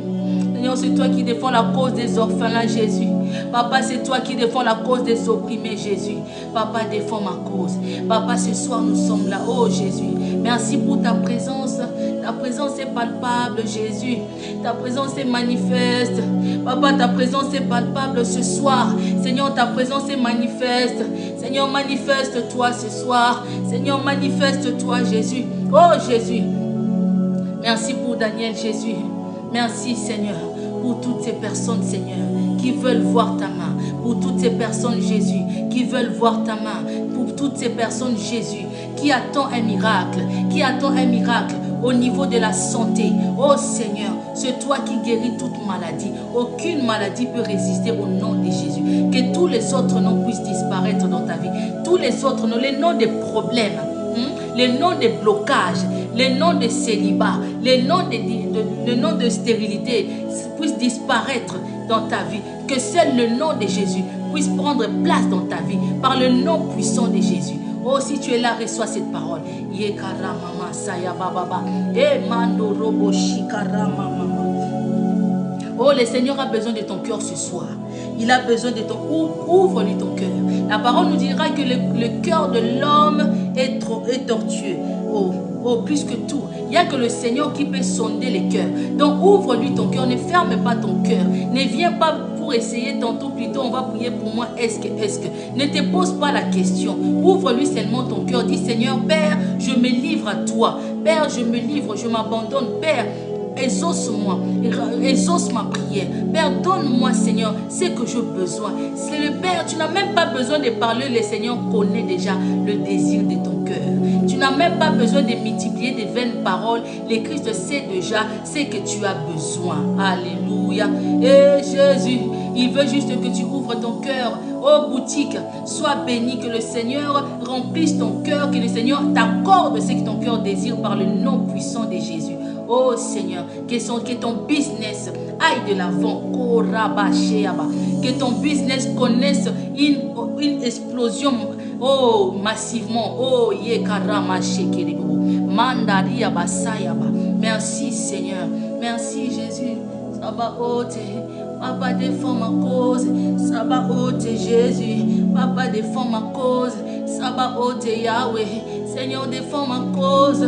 Seigneur, c'est toi qui défends la cause des orphelins, Jésus. Papa, c'est toi qui défends la cause des opprimés, Jésus. Papa, défends ma cause. Papa, ce soir, nous sommes là. Oh, Jésus, merci pour ta présence. Ta présence est palpable, Jésus. Ta présence est manifeste. Papa, ta présence est palpable ce soir. Seigneur, ta présence est manifeste. Seigneur, manifeste-toi ce soir. Seigneur, manifeste-toi, Jésus. Oh, Jésus. Merci pour Daniel, Jésus. Merci, Seigneur, pour toutes ces personnes, Seigneur, qui veulent voir ta main. Pour toutes ces personnes, Jésus, qui veulent voir ta main. Pour toutes ces personnes, Jésus, qui attendent un miracle. Qui attendent un miracle au niveau de la santé. Oh Seigneur, c'est toi qui guéris toute maladie. Aucune maladie peut résister au nom de Jésus. Que tous les autres noms puissent disparaître dans ta vie. Tous les autres noms, les noms des problèmes, les noms des blocages, les noms de célibat, les noms de stérilité puissent disparaître dans ta vie. Que seul le nom de Jésus puisse prendre place dans ta vie par le nom puissant de Jésus. Oh, si tu es là, reçois cette parole. Oh, le Seigneur a besoin de ton cœur ce soir. Il a besoin de ton... Ouvre-lui ton cœur. La parole nous dira que le cœur de l'homme est tortueux. Oh, plus que tout. Il n'y a que le Seigneur qui peut sonder les cœurs. Donc, ouvre-lui ton cœur. Ne ferme pas ton cœur. Ne viens pas pour essayer tantôt, plutôt on va prier pour moi, est-ce que. Ne te pose pas la question. Ouvre-lui seulement ton cœur. Dis, Seigneur, Père, je me livre à toi. Père, je me livre, je m'abandonne. Père, exauce-moi, exauce ma prière. Père, donne-moi, Seigneur, ce que j'ai besoin. C'est le Père, tu n'as même pas besoin de parler. Le Seigneur connaît déjà le désir de ton cœur. Tu n'as même pas besoin de multiplier des vaines paroles. Le Christ sait déjà ce que tu as besoin. Alléluia. Et Jésus, il veut juste que tu ouvres ton cœur. Oh boutique, sois béni, que le Seigneur remplisse ton cœur, que le Seigneur t'accorde ce que ton cœur désire par le nom puissant de Jésus. Oh Seigneur, que ton business aille de l'avant. Que ton business connaisse une explosion. Oh, massivement. Oh, merci Seigneur. Merci Jésus. Sabaoth. Papa, défends ma cause. Sabaoth Jésus. Papa, défends ma cause. Sabaoth Yahweh. Seigneur, défends ma cause.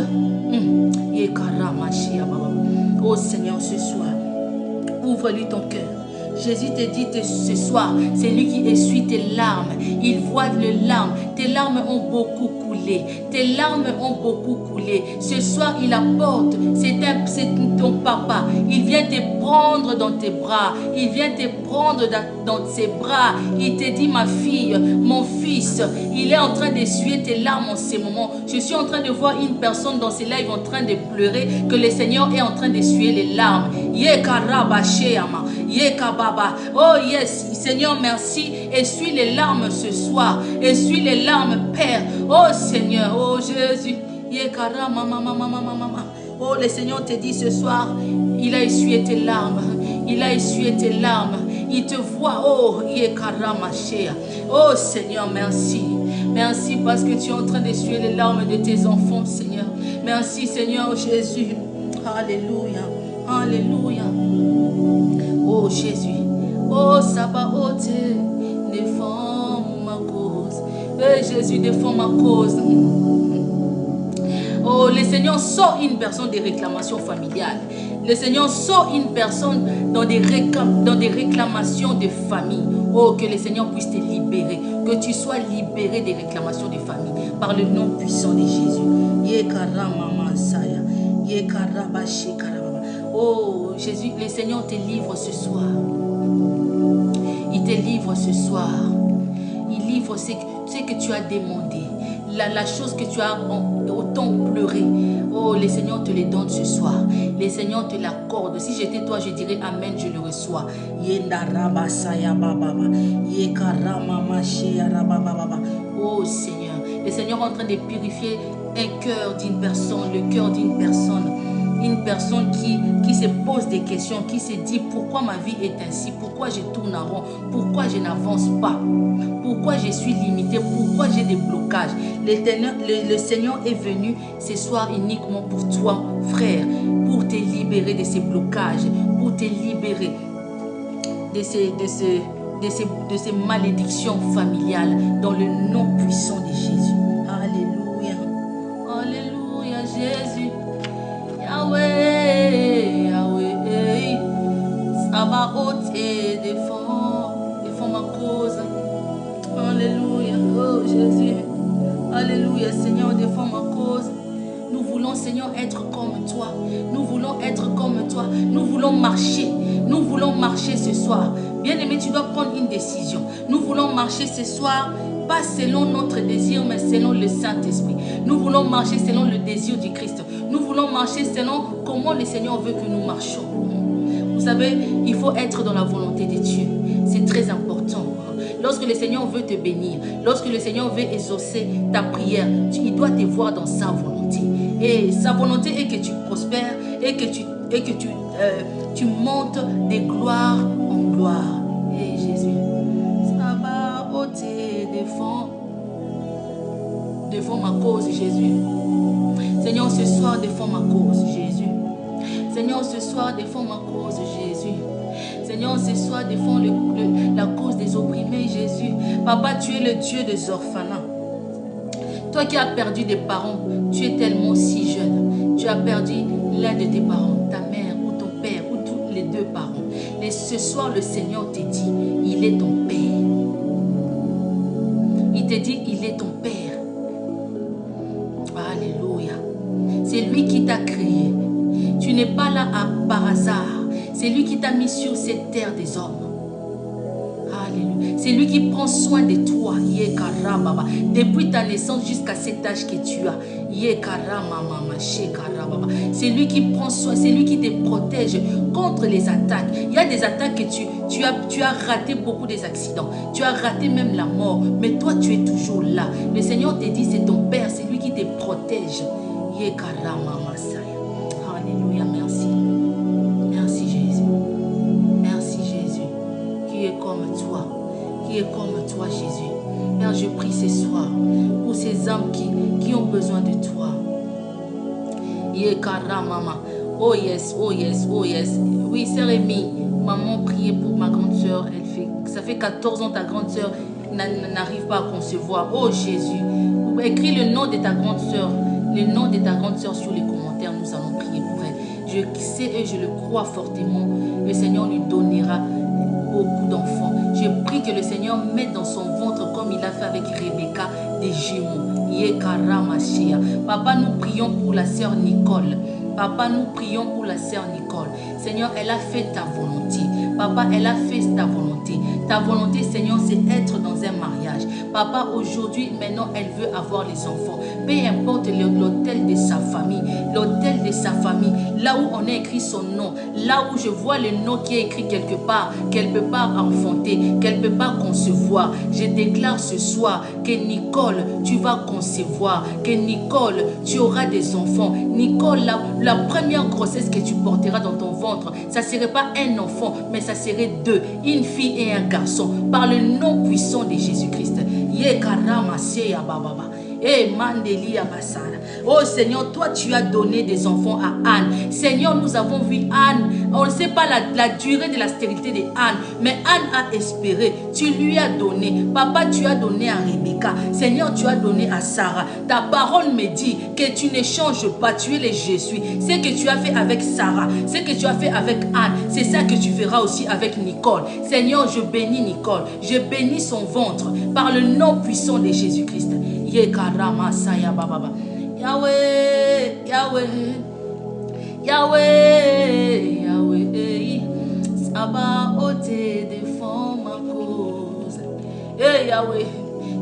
Oh Seigneur, ce soir, ouvre-lui ton cœur. Jésus te dit ce soir, c'est lui qui essuie tes larmes. Il voit les larmes. Tes larmes ont beaucoup coulé. Tes larmes ont beaucoup coulé. Ce soir, il apporte. C'est ton papa. Il vient te prendre dans tes bras. Il vient te prendre dans ses bras. Il te dit, ma fille, mon fils, il est en train d'essuyer tes larmes en ce moment. Je suis en train de voir une personne dans ses lives en train de pleurer, que le Seigneur est en train d'essuyer les larmes. Oh yes, Seigneur, merci. Essuie les larmes ce soir. Essuie les larmes, Père. Oh Seigneur, oh Jésus. Oh, le Seigneur te dit ce soir, il a essuyé tes larmes. Il a essuyé tes larmes. Il te voit. Oh, oh Seigneur, merci. Merci parce que tu es en train d'essuyer les larmes de tes enfants, Seigneur. Merci, Seigneur Jésus. Alléluia. Alléluia. Oh Jésus. Oh Sabaoth, défends ma cause. Eh Jésus, défends ma cause. Oh, le Seigneur sort une personne des réclamations familiales. Le Seigneur sort une personne dans des réclamations de famille. Oh, que le Seigneur puisse te libérer. Que tu sois libéré des réclamations de famille. Par le nom puissant de Jésus. Oh, Jésus, le Seigneur te livre ce soir. Il te livre ce soir. Il livre ce que tu as demandé. La chose que tu as autant pleuré. Oh, le Seigneur te les donne ce soir. Le Seigneur te l'accorde. Si j'étais toi, je dirais Amen, je le reçois. Oh Seigneur, le Seigneur est en train de purifier un cœur d'une personne, le cœur d'une personne. Une personne qui se pose des questions, qui se dit pourquoi ma vie est ainsi, pourquoi je tourne en rond, pourquoi je n'avance pas, pourquoi je suis limité, pourquoi j'ai des blocages. Le Seigneur est venu ce soir uniquement pour toi, frère, pour te libérer de ces blocages, pour te libérer de ces malédictions familiales dans le nom puissant de Jésus. Alléluia. Alléluia, Jésus. Yahweh, Yahweh. Sabaoth et défends ma cause. Alléluia. Oh Jésus. Alléluia, Seigneur, défends ma cause. Nous voulons, Seigneur, être comme toi. Nous voulons être comme toi. Nous voulons marcher. Nous voulons marcher ce soir. Bien-aimé, tu dois prendre une décision. Nous voulons marcher ce soir, pas selon notre désir, mais selon le Saint-Esprit. Nous voulons marcher selon le désir du Christ. Nous voulons marcher selon comment le Seigneur veut que nous marchions. Vous savez, il faut être dans la volonté de Dieu. C'est très important. Lorsque le Seigneur veut te bénir, lorsque le Seigneur veut exaucer ta prière, il doit te voir dans sa volonté. Et sa volonté est que tu prospères et que tu montes de gloire en gloire. Et Jésus, ça va ôter, défends ma cause, Jésus. Seigneur, ce soir, défends ma cause, Jésus. Seigneur, ce soir, défends ma cause, Jésus. Seigneur, ce soir, défends la cause des opprimés, Jésus. Papa, tu es le Dieu des orphelins. Toi qui as perdu des parents, tu es tellement si jeune. Tu as perdu l'un de tes parents, ta mère ou ton père ou tous les deux parents. Et ce soir, le Seigneur te dit, il est ton Père. Il te dit, il est ton Père. Alléluia. C'est lui qui t'a créé. Tu n'es pas là par hasard. C'est lui qui t'a mis sur cette terre des hommes. Alléluia. C'est lui qui prend soin de toi. Depuis ta naissance jusqu'à cet âge que tu as. C'est lui qui prend soin. C'est lui qui te protège contre les attaques. Il y a des attaques que tu as raté beaucoup des accidents. Tu as raté même la mort. Mais toi, tu es toujours là. Le Seigneur te dit, c'est ton Père. C'est lui qui te protège. Alléluia. Merci. Merci Jésus. Merci Jésus. Qui est comme toi. Qui est comme toi, Jésus. Père, je prie ce soir pour ces âmes qui ont besoin de toi. Oh yes, oh yes, oh yes. Oui, sœur Rémi, maman priait pour ma grande sœur. Ça fait 14 ans ta grande sœur n'arrive pas à concevoir. Oh Jésus, écris le nom de ta grande sœur. Le nom de ta grande sœur sur les commentaires. Nous allons prier pour elle. Je sais et je le crois fortement. Le Seigneur lui donnera beaucoup d'enfants. Je prie que le Seigneur mette dans son ventre comme il a fait avec Rebecca des jumeaux. Papa, nous prions pour la sœur Nicole. Papa, nous prions pour la sœur Nicole. Seigneur, elle a fait ta volonté. Papa, elle a fait ta volonté. Ta volonté, Seigneur, c'est être dans un mariage. Papa, aujourd'hui, maintenant, elle veut avoir les enfants. Peu importe l'hôtel de sa famille. L'hôtel de sa famille. Là où on a écrit son nom. Là où je vois le nom qui est écrit quelque part. Qu'elle ne peut pas enfanter. Qu'elle ne peut pas concevoir. Je déclare ce soir que Nicole, tu vas concevoir. Que Nicole, tu auras des enfants. Nicole, la première grossesse que tu porteras dans ton ventre, ça ne serait pas un enfant, mais ça serait deux, une fille et un garçon, par le nom puissant de Jésus-Christ. Oh Seigneur, toi tu as donné des enfants à Anne. Seigneur, nous avons vu Anne. On ne sait pas la durée de la stérilité de Anne, mais Anne a espéré. Tu lui as donné. Papa, tu as donné à Rebecca. Seigneur, tu as donné à Sarah. Ta parole me dit que tu ne changes pas. Tu es le Jésus. Ce que tu as fait avec Sarah, ce que tu as fait avec Anne, c'est ça que tu feras aussi avec Nicole. Seigneur, je bénis Nicole. Je bénis son ventre par le nom puissant de Jésus-Christ. Yahweh, Yahweh, Yahweh, Yahweh, Sabaoth, défends ma cause. Hey Yahweh,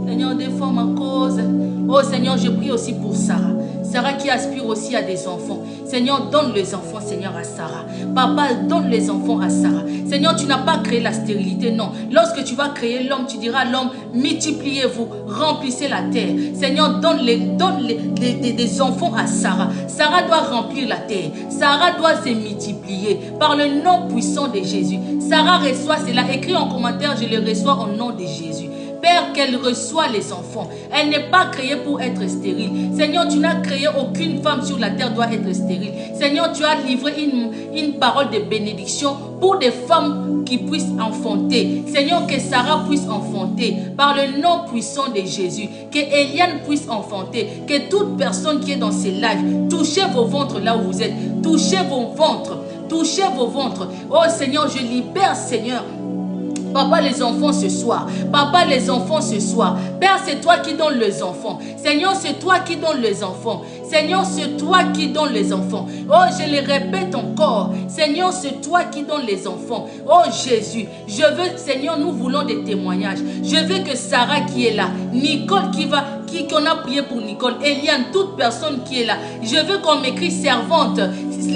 Seigneur, défends ma cause. Oh Seigneur, je prie aussi pour Sarah. Sarah qui aspire aussi à des enfants. Seigneur, donne les enfants, Seigneur, à Sarah. Papa, donne les enfants à Sarah. Seigneur, tu n'as pas créé la stérilité, non. Lorsque tu vas créer l'homme, tu diras à l'homme, multipliez-vous, remplissez la terre. Seigneur, donne des enfants à Sarah. Sarah doit remplir la terre. Sarah doit se multiplier par le nom puissant de Jésus. Sarah reçoit cela. Écrit en commentaire, je le reçois au nom de Jésus. Père, qu'elle reçoit les enfants. Elle n'est pas créée pour être stérile. Seigneur, tu n'as créé aucune femme sur la terre doit être stérile. Seigneur, tu as livré une parole de bénédiction pour des femmes qui puissent enfanter. Seigneur, que Sarah puisse enfanter par le nom puissant de Jésus. Que Eliane puisse enfanter. Que toute personne qui est dans ces lives, touchez vos ventres là où vous êtes. Touchez vos ventres. Touchez vos ventres. Oh Seigneur, je libère, Seigneur. Papa, les enfants ce soir. Papa, les enfants ce soir. Père, c'est toi qui donnes les enfants. Seigneur, c'est toi qui donnes les enfants. Seigneur, c'est toi qui donnes les enfants. Oh, je le répète encore. Seigneur, c'est toi qui donnes les enfants. Oh Jésus, je veux, Seigneur, nous voulons des témoignages. Je veux que Sarah qui est là, Nicole qu'on a prié pour Nicole, Eliane, toute personne qui est là. Je veux qu'on m'écrit servante.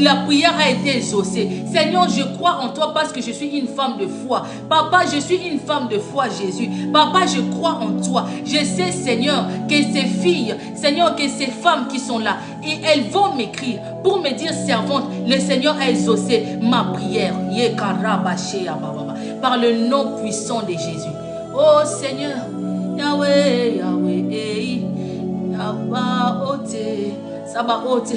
La prière a été exaucée. Seigneur, je crois en toi parce que je suis une femme de foi. Papa, je suis une femme de foi, Jésus. Papa, je crois en toi. Je sais, Seigneur, que ces filles, Seigneur, que ces femmes qui sont là, et elles vont m'écrire pour me dire servante, le Seigneur a exaucé ma prière. Par le nom puissant de Jésus. Oh Seigneur, Yahweh, Yahweh, Sabaoth,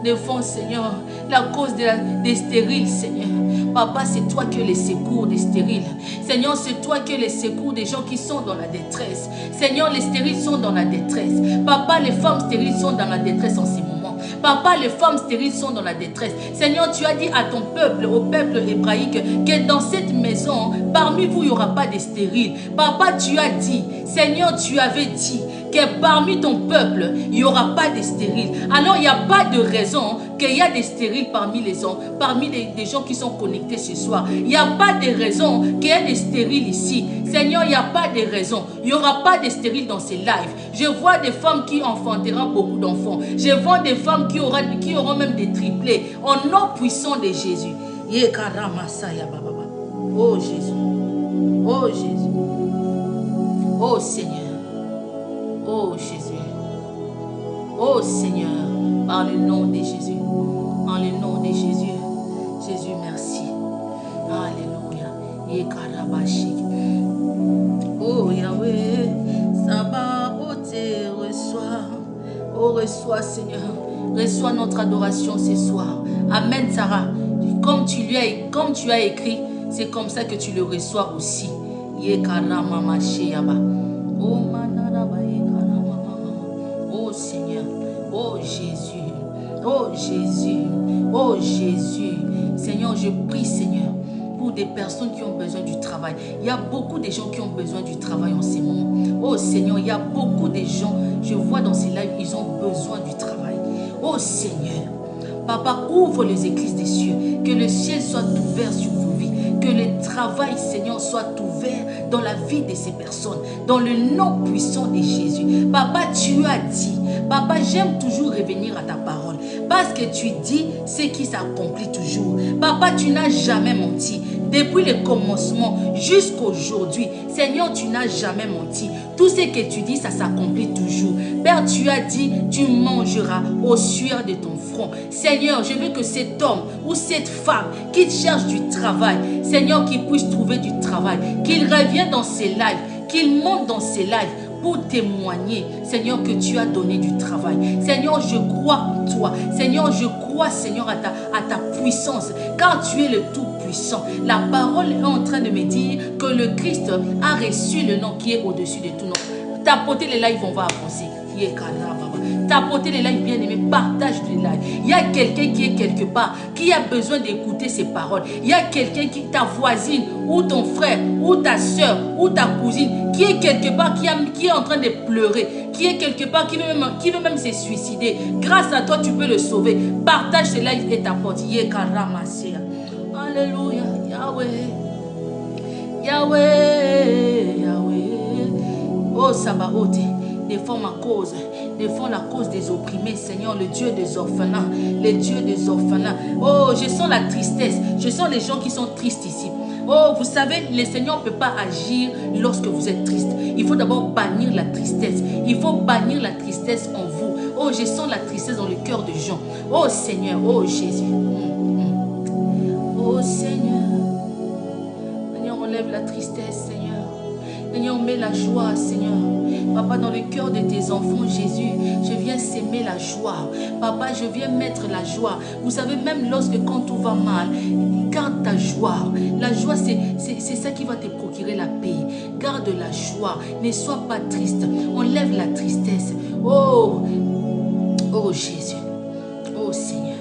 défends, Seigneur, la cause des stériles, Seigneur. Papa, c'est toi que les secours des stériles. Seigneur, c'est toi que les secours des gens qui sont dans la détresse. Seigneur, les stériles sont dans la détresse. Papa, les femmes stériles sont dans la détresse en ces moments. Papa, les femmes stériles sont dans la détresse. Seigneur, tu as dit à ton peuple, au peuple hébraïque, que dans cette maison, parmi vous, il n'y aura pas de stériles. Papa, tu as dit, Seigneur, tu avais dit que parmi ton peuple, il n'y aura pas de stériles. Alors, il n'y a pas de raison qu'il y a des stériles parmi les gens, parmi les gens qui sont connectés ce soir. Il n'y a pas de raison qu'il y ait des stériles ici. Seigneur, il n'y a pas de raison. Il n'y aura pas de stériles dans ces lives. Je vois des femmes qui enfanteront beaucoup d'enfants. Je vois des femmes qui auront même des triplés. Au nom puissant de Jésus. Oh Jésus. Oh Jésus. Oh Seigneur. Oh Jésus. Oh Seigneur. Par le nom de Jésus. Par le nom de Jésus. Jésus, merci. Alléluia. Oh Yahweh. Sabaoth, reçois. Oh, reçois, Seigneur. Reçois notre adoration ce soir. Amen, Sarah. Comme tu as écrit, c'est comme ça que tu le reçois aussi. Oh Seigneur. Oh Jésus. Oh Jésus. Oh Jésus. Seigneur, je prie, Seigneur, pour des personnes qui ont besoin du travail. Il y a beaucoup de gens qui ont besoin du travail en ces moments. Oh Seigneur, il y a beaucoup de gens, je vois dans ces lives, ils ont besoin du travail. Oh Seigneur, Papa, ouvre les églises des cieux, que le ciel soit ouvert sur vos vies, que le travail, Seigneur, soit ouvert dans la vie de ces personnes, dans le nom puissant de Jésus. Papa, tu as dit, Papa, j'aime toujours revenir à ta parole, parce que tu dis ce qui s'accomplit toujours. Papa, tu n'as jamais menti. Depuis le commencement jusqu'à aujourd'hui, Seigneur, tu n'as jamais menti. Tout ce que tu dis, ça s'accomplit toujours. Père, tu as dit, tu mangeras au sueur de ton front. Seigneur, je veux que cet homme ou cette femme qui cherche du travail, Seigneur, qu'il puisse trouver du travail, qu'il revienne dans ses lives, qu'il monte dans ses lives pour témoigner, Seigneur, que tu as donné du travail. Seigneur, je crois en toi. Seigneur, je crois, Seigneur, à ta puissance, car tu es le tout-puissant. La parole est en train de me dire que le Christ a reçu le nom qui est au-dessus de tout nom. Tapotez les lives, on va avancer. Tapotez les lives, bien aimés, partage les lives. Il y a quelqu'un qui est quelque part, qui a besoin d'écouter ces paroles. Il y a quelqu'un qui, ta voisine, ou ton frère, ou ta soeur, ou ta cousine, qui est quelque part, qui est en train de pleurer, qui est quelque part, qui veut même se suicider. Grâce à toi, tu peux le sauver. Partage ces lives et tapote. Alléluia, Yahweh. Yahweh, Yahweh. Oh, Sabaoth. Défends ma cause, défends la cause des opprimés, Seigneur, le Dieu des orphelins, le Dieu des orphelins. Oh, je sens la tristesse, je sens les gens qui sont tristes ici. Oh, vous savez, le Seigneur ne peut pas agir lorsque vous êtes triste. Il faut d'abord bannir la tristesse. Il faut bannir la tristesse en vous. Oh, je sens la tristesse dans le cœur des gens. Oh Seigneur, oh Jésus. Oh Seigneur. Seigneur, enlève la tristesse, Seigneur. Seigneur, mets la joie, Seigneur. Papa, dans le cœur de tes enfants, Jésus, je viens s'aimer la joie. Papa, je viens mettre la joie. Vous savez, même lorsque quand tout va mal, garde ta joie. La joie, c'est ça qui va te procurer la paix. Garde la joie. Ne sois pas triste. Enlève la tristesse. Oh, oh Jésus. Oh Seigneur.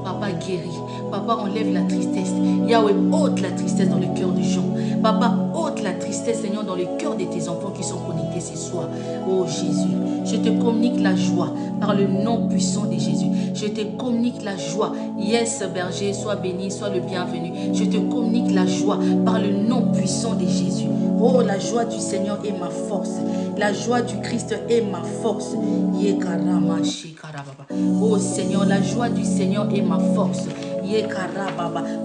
Papa guérit. Papa enlève la tristesse. Yahweh ôte la tristesse dans le cœur des gens. Papa ôte la tristesse, Seigneur, dans le cœur de tes enfants qui sont connectés ce soir. Oh Jésus, je te communique la joie par le nom puissant de Jésus. Je te communique la joie. Yes, berger, sois béni, sois le bienvenu. Je te communique la joie par le nom puissant de Jésus. Oh, la joie du Seigneur est ma force. La joie du Christ est ma force. Oh Seigneur, la joie du Seigneur est ma force.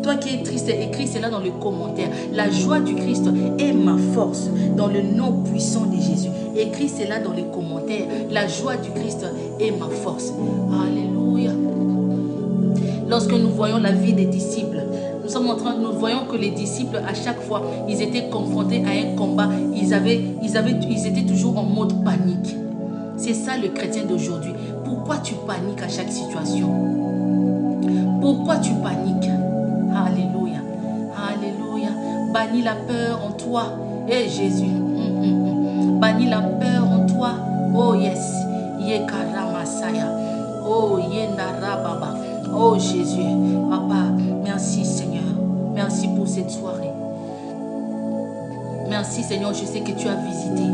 Toi qui es triste, écris cela dans les commentaires. La joie du Christ est ma force. Dans le nom puissant de Jésus. Écris cela dans les commentaires. La joie du Christ est ma force. Alléluia. Lorsque nous voyons la vie des disciples, nous voyons que les disciples, à chaque fois, ils étaient confrontés à un combat. Ils étaient toujours en mode panique. C'est ça le chrétien d'aujourd'hui. Pourquoi tu paniques à chaque situation? Pourquoi tu paniques? Alléluia. Alléluia. Bannis la peur en toi. Eh Jésus. Bannis la peur en toi. Oh yes. Yekaramasaya. Oh Yendarababa. Oh Jésus. Papa, merci Seigneur. Merci pour cette soirée. Merci Seigneur, je sais que tu as visité.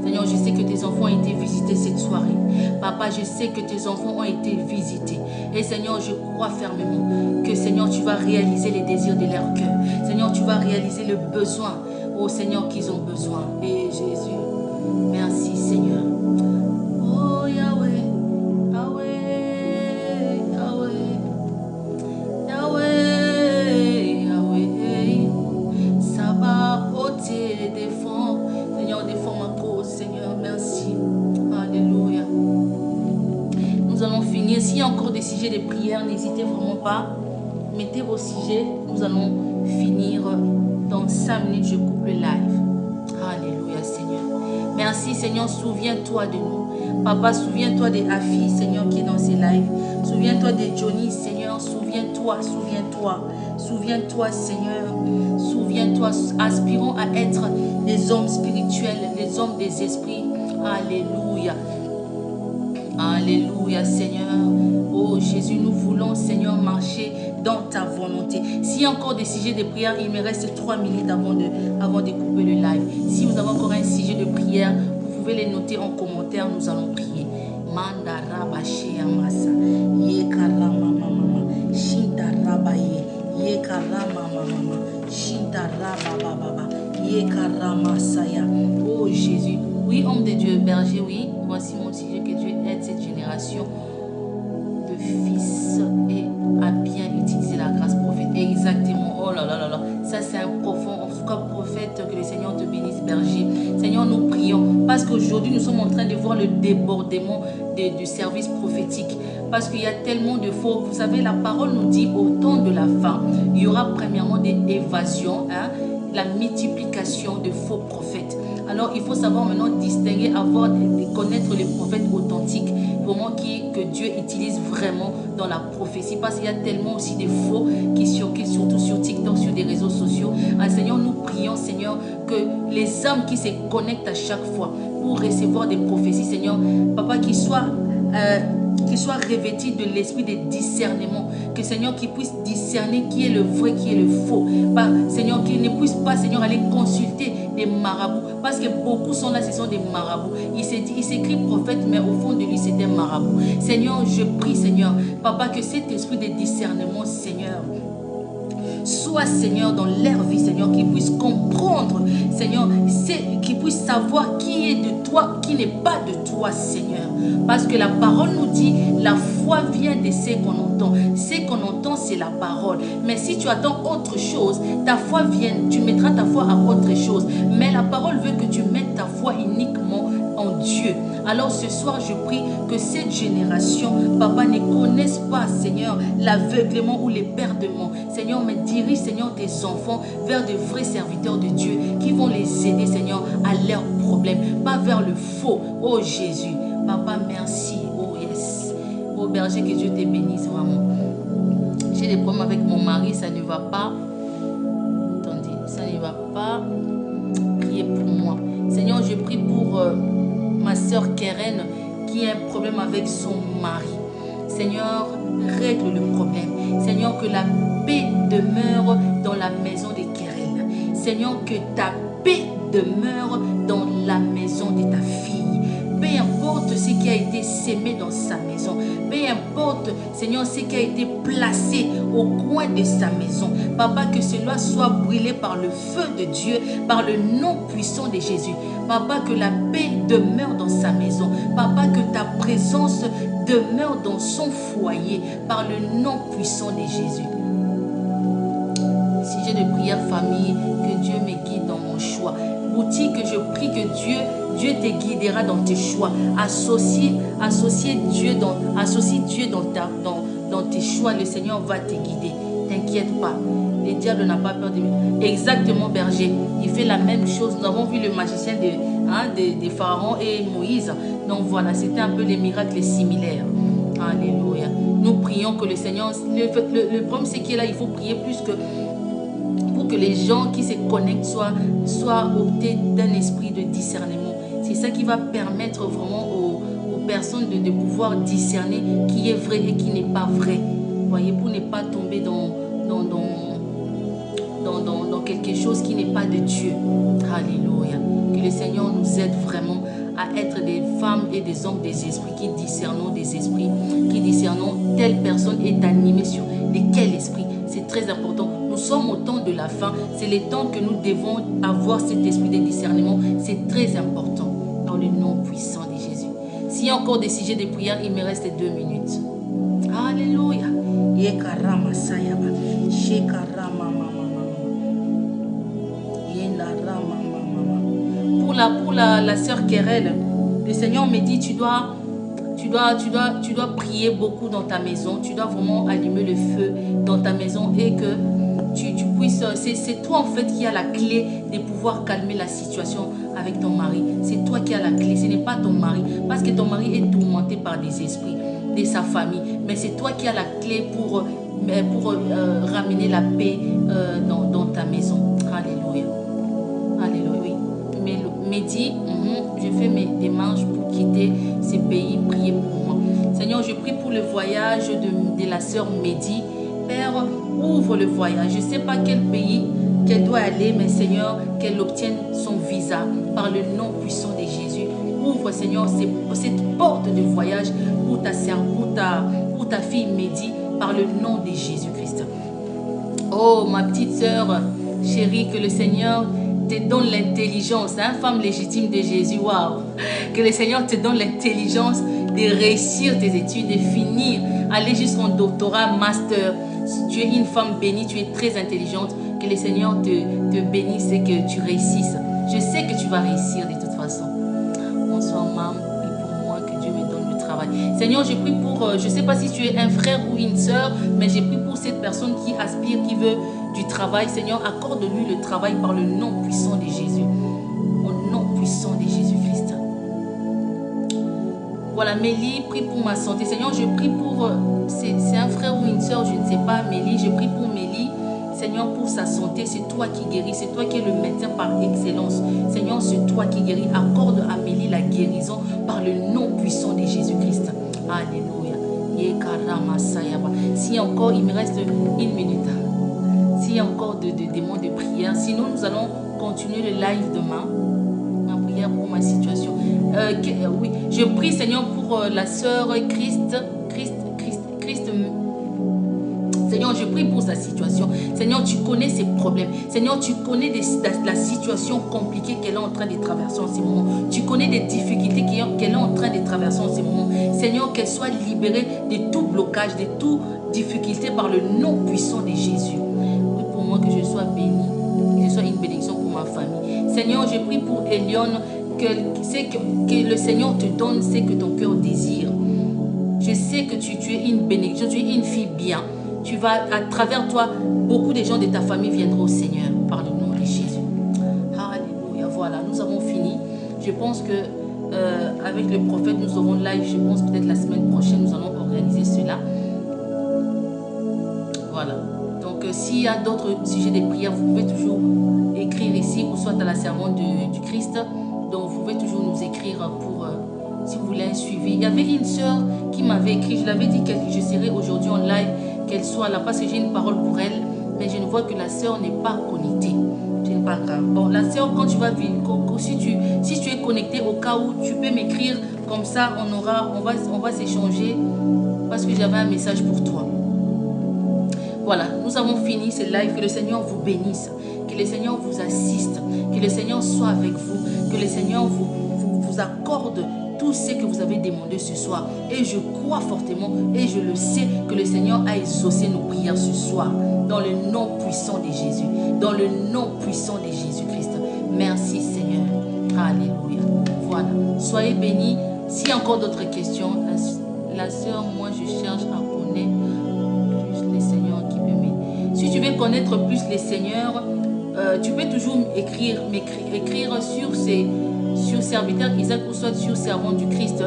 Seigneur, je sais que tes enfants ont été visités cette soirée. Papa, je sais que tes enfants ont été visités. Et Seigneur, je crois fermement que Seigneur, tu vas réaliser les désirs de leur cœur. Seigneur, tu vas réaliser le besoin, oh Seigneur, qu'ils ont besoin. Et Jésus, merci Seigneur. Oh Yahweh, Yahweh, Yahweh, Yahweh, Yahweh. Ça va ôter des fonds. Seigneur, défends ma cause, Seigneur, merci. Alléluia. Nous allons finir. S'il y a encore des sujets de prière, n'hésitez vraiment pas. Mettez vos sujets. Nous allons finir dans 5 minutes. Je coupe le live. Alléluia, Seigneur. Merci, Seigneur. Souviens-toi de nous. Papa, souviens-toi de Afi, Seigneur, qui est dans ces lives. Souviens-toi de Johnny, Seigneur. Souviens-toi, souviens-toi. Souviens-toi, Seigneur. Souviens-toi. Aspirons à être des hommes spirituels, des hommes des esprits. Alléluia. Alléluia, Seigneur. Oh Jésus, nous voulons, Seigneur, marcher dans ta volonté. S'il y a encore des sujets de prière, il me reste 3 minutes avant de couper le live. Si vous avez encore un sujet de prière, vous pouvez les noter en commentaire, nous allons prier. Mandarabashi amasa. Yekarama mama. Shintarabaye. Yekarama mama. Shintarababa. Yekarama saya. Oh Jésus. Oui, homme de Dieu, berger, oui. Voici mon sujet, que Dieu aide cette génération de fils et à bien utiliser la grâce prophète. Exactement. Oh là là là là. Ça, c'est un profond, en tout cas, prophète, que le Seigneur te bénisse, berger. Seigneur, nous prions. Parce qu'aujourd'hui, nous sommes en train de voir le débordement du service prophétique. Parce qu'il y a tellement de faux. Vous savez, la parole nous dit au temps de la fin, il y aura premièrement des évasions, hein, la multiplication de faux prophètes. Alors, il faut savoir maintenant distinguer, connaître les prophètes authentiques, vraiment que Dieu utilise vraiment dans la prophétie. Parce qu'il y a tellement aussi de faux qui circulent, surtout sur TikTok, sur des réseaux sociaux. Alors, Seigneur, nous prions, Seigneur, que les âmes qui se connectent à chaque fois pour recevoir des prophéties, Seigneur, Papa, qu'ils soient revêtis de l'esprit de discernement. Que Seigneur, qu'ils puissent discerner qui est le vrai, qui est le faux. Seigneur, qu'ils ne puissent pas, Seigneur, aller consulter des marabouts. Parce que beaucoup sont là, ce sont des marabouts. Il s'écrit prophète, mais au fond de lui, c'est un marabout. Seigneur, je prie, Seigneur, Papa, que cet esprit de discernement, Seigneur, soit, Seigneur, dans leur vie, Seigneur, qu'ils puissent comprendre, Seigneur, qu'ils puissent savoir qui est de toi, qui n'est pas de toi, Seigneur. Parce que la parole nous dit, la foi vient de ce qu'on entend. Ce qu'on entend, c'est la parole. Mais si tu attends autre chose, ta foi vient, tu mettras ta foi à autre chose. Mais la parole veut que tu mettes ta foi uniquement en Dieu. Alors ce soir, je prie que cette génération, papa, ne connaisse pas, Seigneur, l'aveuglement ou l'éperdument. Seigneur, mais dirige, Seigneur, tes enfants vers de vrais serviteurs de Dieu qui vont les aider, Seigneur, à leurs problèmes, pas vers le faux. Oh Jésus, papa, merci. Oh yes. Oh berger, que Dieu te bénisse vraiment. J'ai des problèmes avec mon mari, ça ne va pas. Attendez, ça ne va pas. Priez pour moi. Seigneur, je prie pour ma soeur Keren qui a un problème avec son mari. Seigneur, règle le problème. Seigneur, que la paix demeure dans la maison de Keren. Seigneur, que ta paix demeure dans la maison de ta fille. Peu importe ce qui a été sémé dans sa maison. Peu importe, Seigneur, ce qui a été placé au coin de sa maison. Papa, que cela soit brûlé par le feu de Dieu, par le nom puissant de Jésus. Papa, que la paix demeure dans sa maison. Papa, que ta présence demeure dans son foyer, par le nom puissant de Jésus. Si j'ai de prières famille, que Dieu me guide dans mon choix. Boutique, je prie que Dieu te guidera dans tes choix. Associe Dieu dans tes choix. Le Seigneur va te guider. T'inquiète pas. Le diable n'a pas peur de lui. Exactement, berger. Il fait la même chose. Nous avons vu le magicien de Pharaon et Moïse. Donc voilà, c'était un peu les miracles similaires. Alléluia. Nous prions que le Seigneur... Le problème, c'est qu'il il faut prier plus que... pour que les gens qui se connectent soient optés d'un esprit de discernement. C'est ça qui va permettre vraiment aux personnes de pouvoir discerner qui est vrai et qui n'est pas vrai. Voyez, pour ne pas tomber dans quelque chose qui n'est pas de Dieu. Alléluia. Que le Seigneur nous aide vraiment à être des femmes et des hommes des esprits qui discernons des esprits, qui discernons telle personne est animée sur de quel esprit. C'est très important. Nous sommes au temps de la fin. C'est le temps que nous devons avoir cet esprit de discernement. C'est très important dans le nom puissant de Jésus. S'il y a encore des sujets de prière, il me reste 2 minutes. Alléluia. Pour la sœur Kérel, le Seigneur me dit, tu dois prier beaucoup dans ta maison. Tu dois vraiment allumer le feu dans ta maison et que tu puisses... C'est toi en fait qui as la clé de pouvoir calmer la situation avec ton mari. C'est toi qui as la clé, ce n'est pas ton mari. Parce que ton mari est tourmenté par des esprits de sa famille. Mais c'est toi qui as la clé pour ramener la paix dans ta maison. Alléluia. Alléluia, oui. Mehdi, je fais mes démarches pour quitter ce pays. Priez pour moi. Seigneur, je prie pour le voyage de la sœur Mehdi. Père, ouvre le voyage. Je ne sais pas quel pays qu'elle doit aller, mais Seigneur, qu'elle obtienne son visa par le nom puissant de Jésus. Ouvre, Seigneur, cette porte de voyage pour ta fille Mehdi par le nom de Jésus-Christ. Oh, ma petite sœur chérie, que le Seigneur te donne l'intelligence, femme légitime de Jésus, waouh, que le Seigneur te donne l'intelligence de réussir tes études, de finir, aller jusqu'en doctorat, master. Tu es une femme bénie, tu es très intelligente, que le Seigneur te bénisse et que tu réussisses. Je sais que tu vas réussir de toute façon. Bonsoir, maman, prie pour moi, que Dieu me donne le travail. Seigneur, je prie pour, je ne sais pas si tu es un frère ou une sœur, mais j'ai pris pour cette personne qui aspire, qui veut du travail. Seigneur, accorde-lui le travail par le nom puissant de Jésus. Au nom puissant de Jésus-Christ. Voilà, Mélie, prie pour ma santé. Seigneur, je prie pour, c'est un frère ou une sœur, je ne sais pas, Mélie, je prie pour Mélie. Seigneur, pour sa santé, c'est toi qui guéris, c'est toi qui es le médecin par excellence. Seigneur, c'est toi qui guéris. Accorde à Mélie la guérison par le nom puissant de Jésus-Christ. Alléluia. Si encore, il me reste 1 minute. S'il y a encore des demandes de prière, sinon nous allons continuer le live demain. Ma prière pour ma situation. Oui, je prie Seigneur pour la sœur Christ. Seigneur, je prie pour sa situation. Seigneur, tu connais ses problèmes. Seigneur, tu connais la situation compliquée qu'elle est en train de traverser en ce moment. Tu connais des difficultés qu'elle est en train de traverser en ce moment. Seigneur, qu'elle soit libérée de tout blocage, de toute difficulté par le nom puissant de Jésus. Oui, pour moi, que je sois bénie, que je sois une bénédiction pour ma famille. Seigneur, je prie pour Elione. que le Seigneur te donne ce que ton cœur désire. Je sais que tu es une bénédiction, tu es une fille bien. Tu vas, à travers toi, beaucoup de gens de ta famille viendront au Seigneur par le nom de Jésus. Alléluia. Voilà, nous avons fini. Je pense que avec le prophète, nous aurons live. Je pense peut-être la semaine prochaine, nous allons organiser cela. Voilà. Donc, s'il y a d'autres sujets de prière, vous pouvez toujours écrire ici, ou soit à la servante du Christ. Donc, vous pouvez toujours nous écrire pour, si vous voulez un suivi. Il y avait une sœur qui m'avait écrit, je l'avais dit que je serai aujourd'hui en live, qu'elle soit là, parce que j'ai une parole pour elle, mais je ne vois que la sœur n'est pas connectée. Ce n'est pas grave. Bon, la sœur, quand tu vas vivre, si tu es connecté, au cas où, tu peux m'écrire, comme ça, on va s'échanger, parce que j'avais un message pour toi. Voilà, nous avons fini ce live. Que le Seigneur vous bénisse, que le Seigneur vous assiste, que le Seigneur soit avec vous, que le Seigneur vous accorde tout ce que vous avez demandé ce soir. Et je crois fortement et je le sais que le Seigneur a exaucé nos prières ce soir. Dans le nom puissant de Jésus. Dans le nom puissant de Jésus-Christ. Merci Seigneur. Alléluia. Voilà. Soyez bénis. S'il y a encore d'autres questions, la sœur, moi je cherche à connaître plus les seigneurs qui peut m'aider. Si tu veux connaître plus les seigneurs, tu peux toujours écrire sur serviteur Isaac ou soit sur servant du Christ.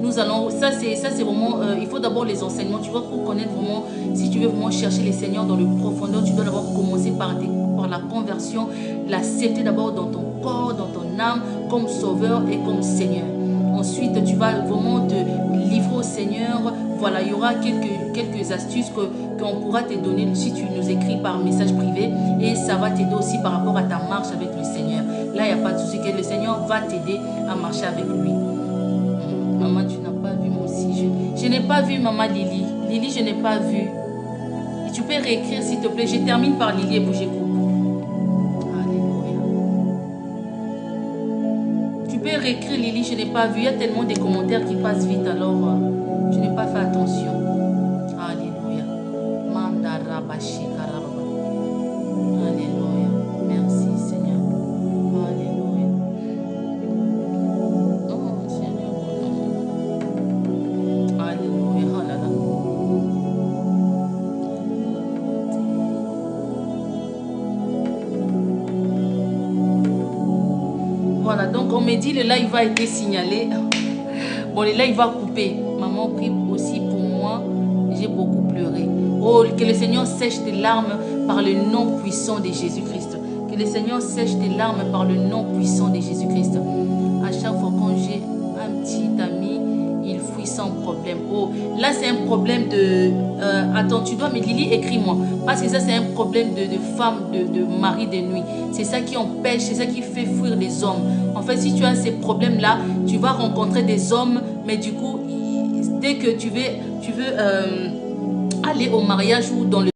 Nous allons, ça c'est vraiment, il faut d'abord les enseignements, tu vois, pour connaître vraiment, si tu veux vraiment chercher les seigneurs dans le profondeur, tu dois d'abord commencer par la conversion, l'accepter d'abord dans ton corps, dans ton âme, comme sauveur et comme Seigneur. Ensuite, tu vas vraiment te livrer au Seigneur. Voilà, il y aura quelques astuces qu'on pourra te donner si tu nous écris par message privé. Et ça va t'aider aussi par rapport à ta marche avec le Seigneur. Là, il n'y a pas de souci, que le Seigneur va t'aider à marcher avec lui. Maman, tu n'as pas vu moi aussi. Je n'ai pas vu maman Lily. Lily, je n'ai pas vu. Et tu peux réécrire s'il te plaît. Je termine par Lily et puis je coupe. Réécrire Lily, je n'ai pas vu. Il y a tellement de commentaires qui passent vite, alors je n'ai pas fait attention. Alléluia. Alléluia. Merci Seigneur. Alléluia. Oh Seigneur. Alléluia. Oh là là. Voilà, donc on me dit le live va être signalé. Bon, le live va couper. Maman prie aussi pour moi. J'ai beaucoup pleuré. Oh, que le Seigneur sèche tes larmes par le nom puissant de Jésus-Christ. Que le Seigneur sèche tes larmes par le nom puissant de Jésus-Christ. À chaque fois quand j'ai un petit ami, il fuit sans problème. Oh, là c'est un problème de... attends, tu dois, mais Lily, écris-moi. Parce que ça c'est un problème de femme, de mari de nuit. C'est ça qui empêche, c'est ça qui fait fuir les hommes. En fait, si tu as ces problèmes-là, tu vas rencontrer des hommes, mais du coup, dès que tu veux aller au mariage ou dans le